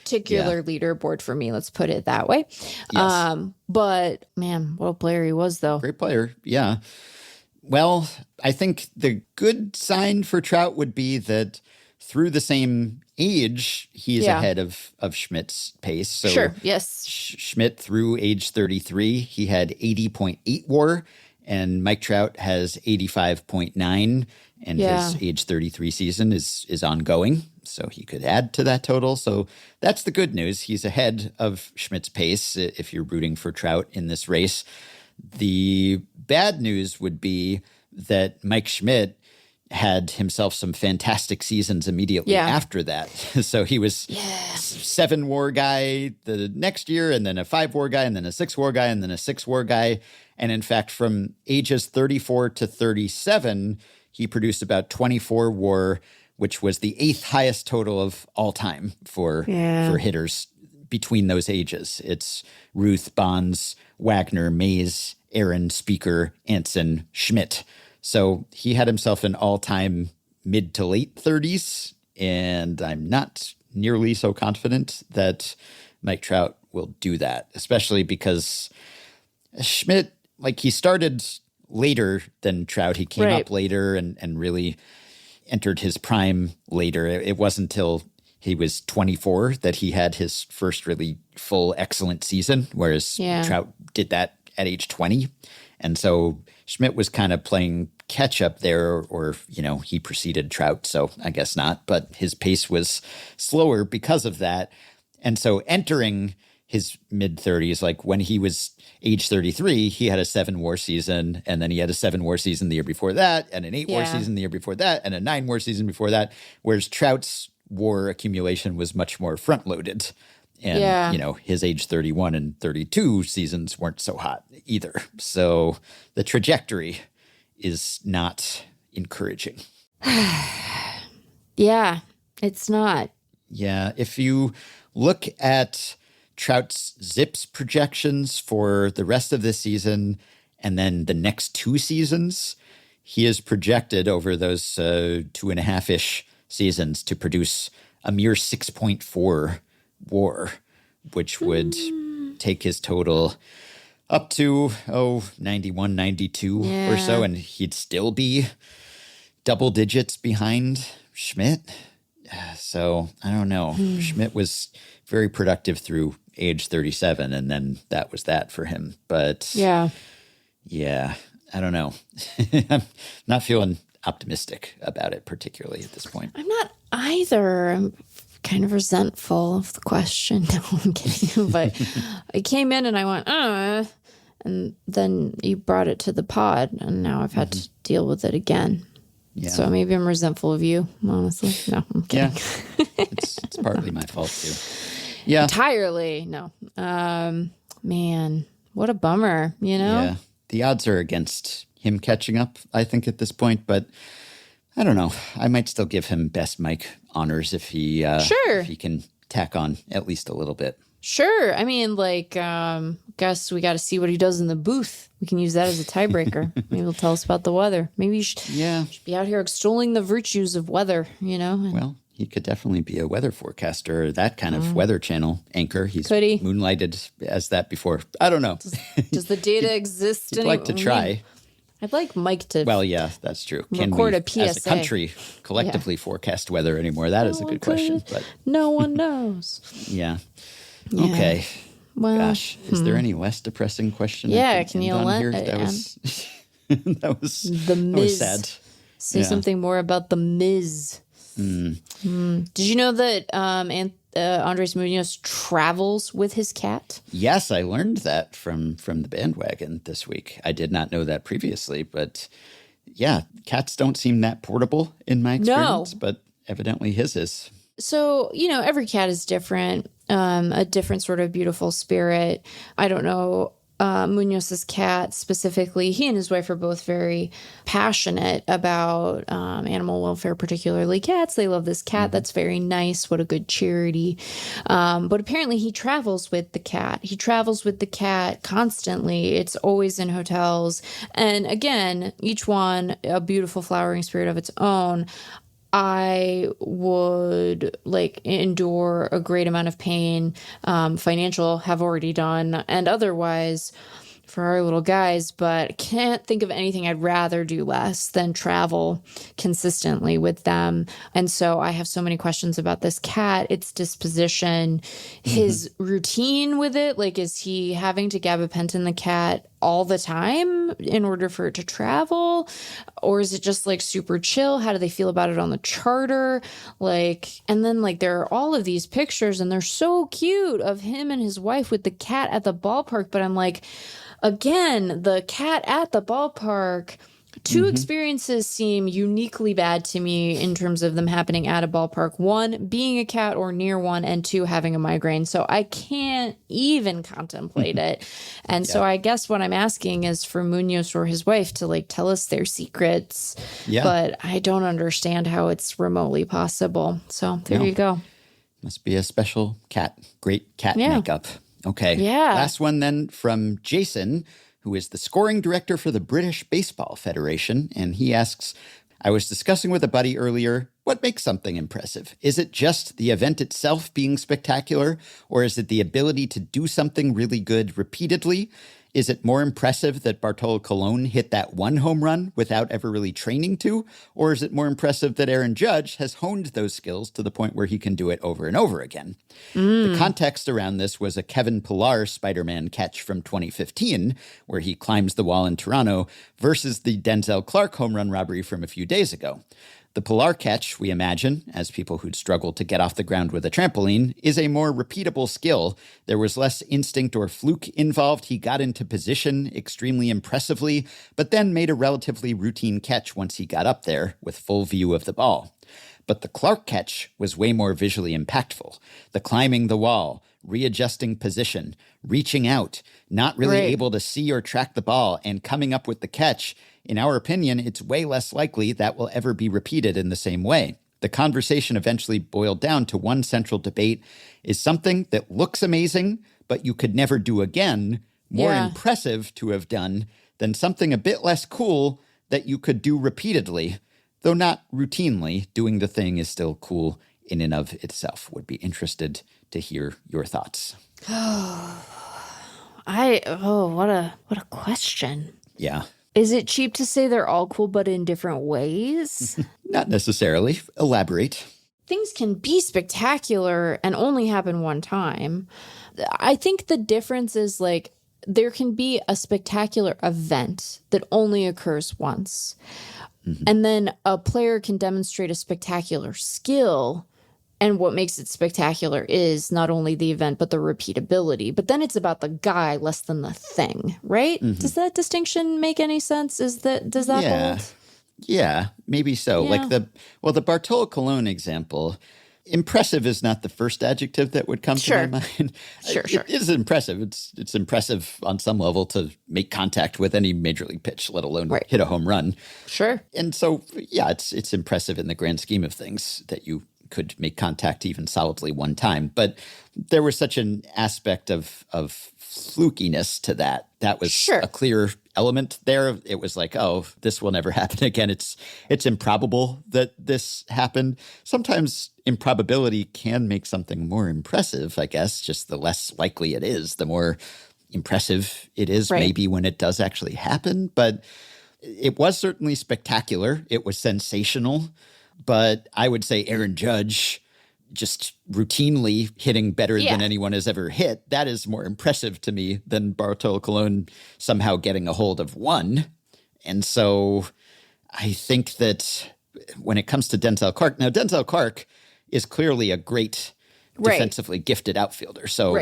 particular leaderboard for me. Let's put it that way. Yes. But man, what a player he was, though. Great player. Yeah. Well, I think the good sign for Trout would be that through the same age, he's ahead of Schmidt's pace. So sure. Yes. Schmidt through age 33, he had 80.8 WAR, and Mike Trout has 85.9, and his age 33 season is ongoing. So he could add to that total. So that's the good news. He's ahead of Schmidt's pace if you're rooting for Trout in this race. The bad news would be that Mike Schmidt had himself some fantastic seasons immediately after that. So he was 7 WAR guy the next year, and then a 5 WAR guy, and then a 6 WAR guy, and then a 6 WAR guy. And in fact, from ages 34 to 37, he produced about 24 WAR, which was the 8th highest total of all time for hitters between those ages. It's Ruth, Bonds, Wagner, Mays, Aaron, Speaker, Anson, Schmidt. So he had himself an all-time mid to late 30s, and I'm not nearly so confident that Mike Trout will do that, especially because Schmidt, he started later than Trout. He came up later and really entered his prime later. It wasn't until he was 24 that he had his first really full excellent season, whereas Trout did that at age 20. And so Schmidt was kind of playing catch up there, or he preceded Trout, so I guess not. But his pace was slower because of that. And so entering his mid-30s, when he was age 33, he had a 7 WAR season, and then he had a 7 WAR season the year before that, and an 8 WAR season the year before that, and a 9 WAR season before that, whereas Trout's WAR accumulation was much more front-loaded. And, his age 31 and 32 seasons weren't so hot either. So the trajectory is not encouraging. Yeah, it's not. Yeah, if you look at Trout's ZiPS projections for the rest of this season and then the next 2 seasons, he is projected over those 2.5-ish seasons to produce a mere 6.4 WAR, which would take his total up to 91, 92 or so, and he'd still be double digits behind Schmidt. So I don't know. Schmidt was very productive through age 37, and then that was that for him. But yeah, I don't know. I'm not feeling optimistic about it particularly at this point. I'm not either. I'm kind of resentful of the question. No, I'm kidding. But I came in and I went, and then you brought it to the pod, and now I've had to deal with it again. Yeah. So maybe I'm resentful of you, honestly. No, I'm kidding. Yeah. It's partly my fault, too. Yeah. Entirely. No. Man, what a bummer, Yeah. The odds are against him catching up, I think, at this point, but I don't know. I might still give him best Mike honors if he can tack on at least a little bit. Sure. I mean, guess we got to see what he does in the booth. We can use that as a tiebreaker. Maybe he'll tell us about the weather. Maybe you should be out here extolling the virtues of weather, Well, he could definitely be a weather forecaster or that kind of weather channel anchor. Could he? Moonlighted as that before. I don't know. Does the data exist? I'd like to try. I'd like Mike to. Well, yeah, that's true. Can we, as a country, collectively forecast weather anymore? That is a good question. But no one knows. Yeah. Okay. Well, gosh, is there any less depressing question? Yeah, can you let here? That was the Miz. That was sad. Say something more about the Miz. Did you know that Andres Munoz travels with his cat? Yes, I learned that from the bandwagon this week. I did not know that previously, but yeah, cats don't seem that portable in my experience, but evidently his is. So, every cat is different, a different sort of beautiful spirit. I don't know Munoz's cat specifically. He and his wife are both very passionate about animal welfare, particularly cats. They love this cat. That's very nice. What a good charity. But apparently he travels with the cat. He travels with the cat constantly. It's always in hotels. And again, each one a beautiful flowering spirit of its own. I would endure a great amount of pain, financial, have already done, and otherwise for our little guys, but can't think of anything I'd rather do less than travel consistently with them. And so I have so many questions about this cat, its disposition, his routine with it. Is he having to gabapentin the cat all the time in order for it to travel? Or is it just super chill? How do they feel about it on the charter? And then there are all of these pictures and they're so cute of him and his wife with the cat at the ballpark. But I'm again, the cat at the ballpark, two experiences seem uniquely bad to me in terms of them happening at a ballpark. One, being a cat or near one, and two, having a migraine. So I can't even contemplate it. And so I guess what I'm asking is for Munoz or his wife to tell us their secrets. Yeah. But I don't understand how it's remotely possible. So there you go. Must be a special cat. Great cat makeup. Okay. Yeah. Last one then from Jason, who is the scoring director for the British Baseball Federation. And he asks, I was discussing with a buddy earlier, what makes something impressive? Is it just the event itself being spectacular, or is it the ability to do something really good repeatedly? Is it more impressive that Bartolo Colon hit that one home run without ever really training to? Or is it more impressive that Aaron Judge has honed those skills to the point where he can do it over and over again? The context around this was a Kevin Pillar Spider-Man catch from 2015, where he climbs the wall in Toronto, versus the Denzel Clark home run robbery from a few days ago. The Pillar catch, we imagine, as people who'd struggled to get off the ground with a trampoline, is a more repeatable skill. There was less instinct or fluke involved. He got into position extremely impressively, but then made a relatively routine catch once he got up there with full view of the ball. But the Clark catch was way more visually impactful. The climbing the wall, readjusting position, reaching out, not really able to see or track the ball, and coming up with the catch. In our opinion, it's way less likely that will ever be repeated in the same way. The conversation eventually boiled down to one central debate: is something that looks amazing, but you could never do again, more impressive to have done than something a bit less cool that you could do repeatedly, though not routinely? Doing the thing is still cool in and of itself. Would be interested to hear your thoughts. What a question. Yeah. Is it cheap to say they're all cool, but in different ways? Not necessarily. Elaborate. Things can be spectacular and only happen one time. I think the difference is there can be a spectacular event that only occurs once. And then a player can demonstrate a spectacular skill. And what makes it spectacular is not only the event, but the repeatability. But then it's about the guy less than the thing, right? Does that distinction make any sense? Does that hold? Yeah, maybe so. Yeah. The Bartolo Colon example, impressive is not the first adjective that would come to my mind. Sure. It is impressive. It's impressive on some level to make contact with any major league pitch, let alone hit a home run. Sure. And so, it's impressive in the grand scheme of things that you could make contact even solidly one time. But there was such an aspect of flukiness to that. That was a clear element there. It was this will never happen again. It's improbable that this happened. Sometimes improbability can make something more impressive, I guess. Just the less likely it is, the more impressive it is maybe when it does actually happen. But it was certainly spectacular. It was sensational. But I would say Aaron Judge just routinely hitting better than anyone has ever hit. That is more impressive to me than Bartolo Colon somehow getting a hold of one. And so I think that when it comes to Denzel Clark, now Denzel Clark is clearly a great defensively gifted outfielder. So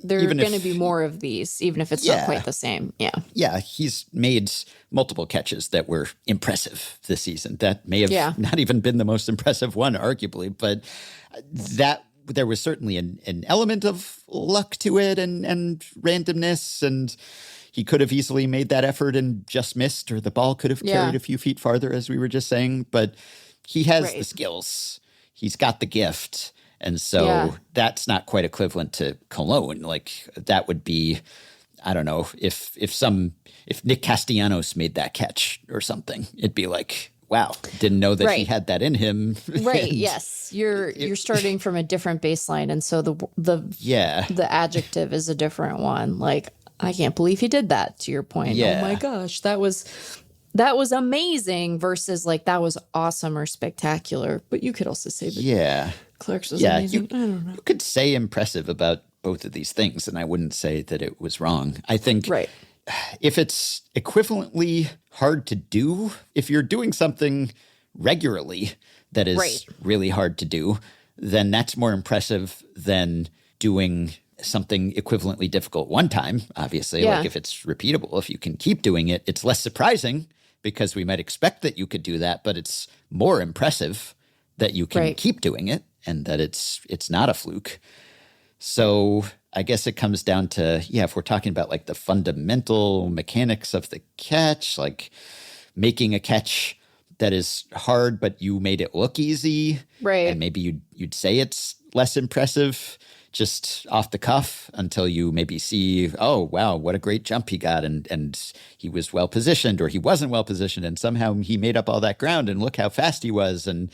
there are going to be more of these, even if it's not quite the same. Yeah, he's made multiple catches that were impressive this season. That may have not even been the most impressive one, arguably, but that there was certainly an element of luck to it and randomness, and he could have easily made that effort and just missed, or the ball could have carried a few feet farther, as we were just saying. But he has the skills. He's got the gift. And so that's not quite equivalent to Cologne. Like, that would be, I don't know, if Nick Castellanos made that catch or something, it'd be like, wow, didn't know that he had that in him. Right. Yes. You're starting from a different baseline. And so the adjective is a different one. Like, I can't believe he did that, to your point. Yeah. Oh my gosh, that was amazing versus like, that was awesome or spectacular. But you could also say that Clark's was amazing. I don't know. You could say impressive about both of these things, and I wouldn't say that it was wrong. I think if it's equivalently hard to do, if you're doing something regularly that is really hard to do, then that's more impressive than doing something equivalently difficult one time, obviously. Like, if it's repeatable, if you can keep doing it, it's less surprising because we might expect that you could do that, but it's more impressive that you can keep doing it and that it's not a fluke. So I guess it comes down to, if we're talking about like the fundamental mechanics of the catch, like making a catch that is hard, but you made it look easy. Right. And maybe you'd say it's less impressive just off the cuff until you maybe see, oh, wow, what a great jump he got. And he was well positioned, or he wasn't well positioned, and somehow he made up all that ground, and look how fast he was. And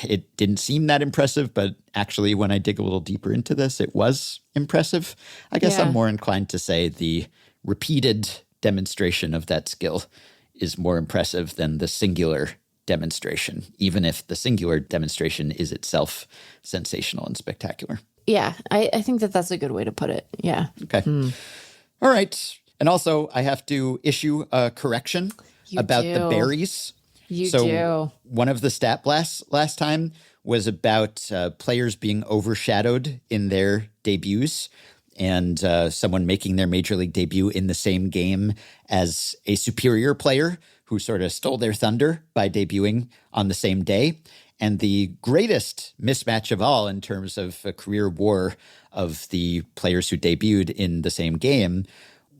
it didn't seem that impressive, but actually when I dig a little deeper into this, it was impressive. I guess I'm more inclined to say the repeated demonstration of that skill is more impressive than the singular demonstration, even if the singular demonstration is itself sensational and spectacular. Yeah, I think that's a good way to put it. Yeah. Okay. All right. And also, I have to issue a correction about the berries. You do. One of the stat blasts last time was about players being overshadowed in their debuts, and someone making their major league debut in the same game as a superior player who sort of stole their thunder by debuting on the same day. And the greatest mismatch of all in terms of a career war of the players who debuted in the same game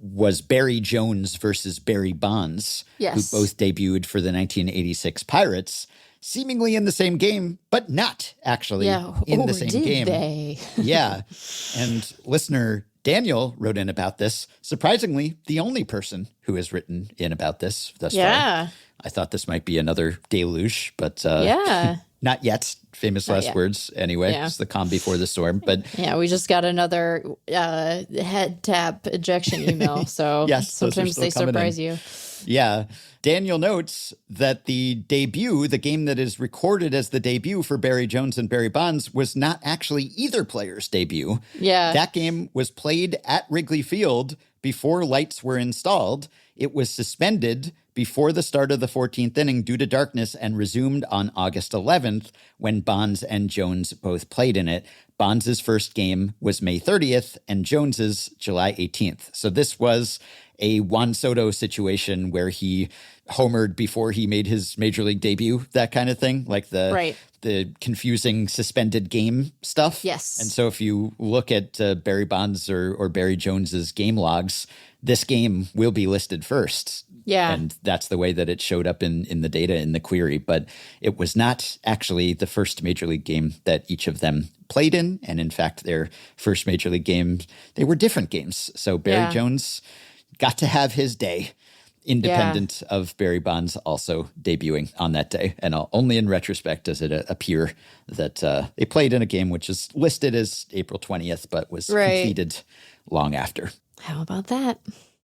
was Barry Jones versus Barry Bonds, who both debuted for the 1986 Pirates, seemingly in the same game, but not actually in the same game. They? Yeah. And listener Daniel wrote in about this. Surprisingly, the only person who has written in about this thus far. I thought this might be another deluge, but not yet. Famous last words, anyway. It's the calm before the storm. But we just got another head tap ejection email. So sometimes they surprise you. Yeah. Daniel notes that the debut, the game that is recorded as the debut for Barry Jones and Barry Bonds, was not actually either player's debut. Yeah. That game was played at Wrigley Field before lights were installed. It was suspended before the start of the 14th inning due to darkness and resumed on August 11th when Bonds and Jones both played in it. Bonds' first game was May 30th and Jones's July 18th. So this was a Juan Soto situation where he homered before he made his major league debut, that kind of thing, like the confusing suspended game stuff. Yes. And so if you look at Barry Bonds or Barry Jones's game logs, this game will be listed first. Yeah. And that's the way that it showed up in the data in the query. But it was not actually the first major league game that each of them played in. And in fact, their first major league games, they were different games. So Barry Jones got to have his day, independent of Barry Bonds also debuting on that day. And only in retrospect does it appear that they played in a game which is listed as April 20th, but was completed long after. How about that?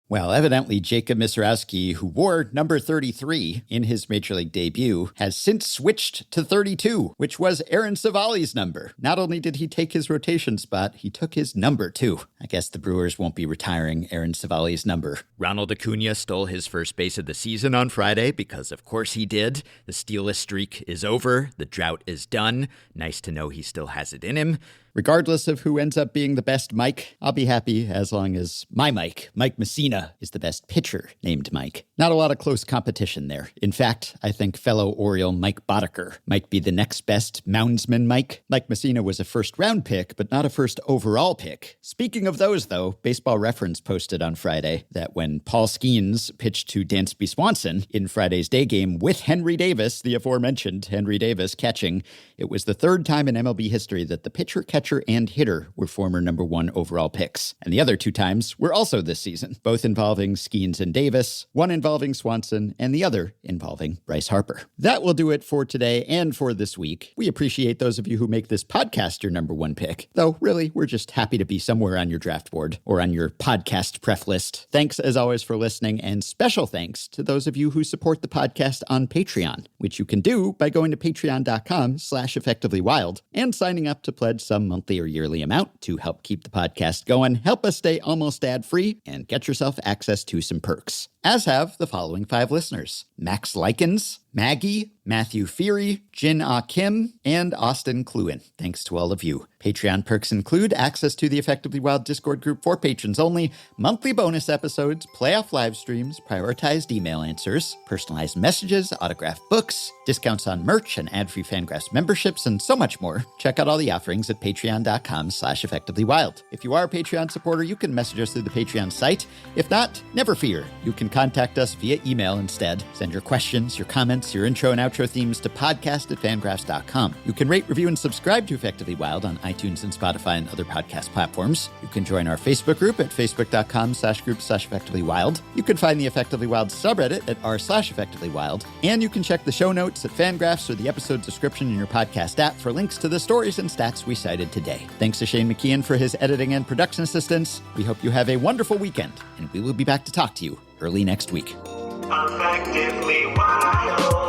Well, evidently, Jacob Misiorowski, who wore number 33 in his Major League debut, has since switched to 32, which was Aaron Civale's number. Not only did he take his rotation spot, he took his number, too. I guess the Brewers won't be retiring Aaron Civale's number. Ronald Acuña stole his first base of the season on Friday, because of course he did. The stealless streak is over. The drought is done. Nice to know he still has it in him. Regardless of who ends up being the best Mike, I'll be happy as long as my Mike Messina, is the best pitcher named Mike. Not a lot of close competition there. In fact, I think fellow Oriole Mike Boddicker might be the next best moundsman Mike. Mike Messina was a first-round pick, but not a first overall pick. Speaking of those, though, Baseball Reference posted on Friday that when Paul Skeens pitched to Dansby Swanson in Friday's day game with Henry Davis, the aforementioned Henry Davis, catching, it was the third time in MLB history that the pitcher, catcher, and hitter were former number 1 overall picks. And the other 2 times were also this season, both involving Skeens and Davis, one involving Swanson, and the other involving Bryce Harper. That will do it for today and for this week. We appreciate those of you who make this podcast your number 1 pick, though really, we're just happy to be somewhere on your draft board or on your podcast pref list. Thanks, as always, for listening, and special thanks to those of you who support the podcast on Patreon, which you can do by going to patreon.com/effectivelywild and signing up to pledge some monthly or yearly amount to help keep the podcast going, help us stay almost ad-free, and get yourself access to some perks, as have the following 5 listeners: Max Likens, Maggie, Matthew Feary, Jin Ah Kim, and Austin Cluin. Thanks to all of you. Patreon perks include access to the Effectively Wild Discord group for patrons only, monthly bonus episodes, playoff live streams, prioritized email answers, personalized messages, autographed books, discounts on merch, and ad-free FanGraphs memberships, and so much more. Check out all the offerings at patreon.com/effectivelywild. If you are a Patreon supporter, you can message us through the Patreon site. If not, never fear. You can contact us via email instead. Send your questions, your comments, your intro and outro themes to podcast@fangraphs.com. You can rate, review, and subscribe to Effectively Wild on iTunes and Spotify and other podcast platforms. You can join our Facebook group at facebook.com/group/effectivelywild. You can find the Effectively Wild subreddit at r/effectivelywild. And you can check the show notes at FanGraphs or the episode description in your podcast app for links to the stories and stats we cited today. Thanks to Shane McKeon for his editing and production assistance. We hope you have a wonderful weekend, and we will be back to talk to you early next week. Effectively wild.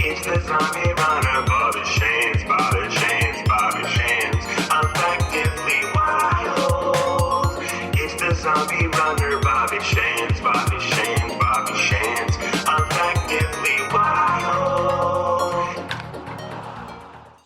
It's the zombie runner, Bobby Shanes, Bobby Shanes, Bobby Shanes. Effectively wild. It's the zombie runner, Bobby Shanes, Bobby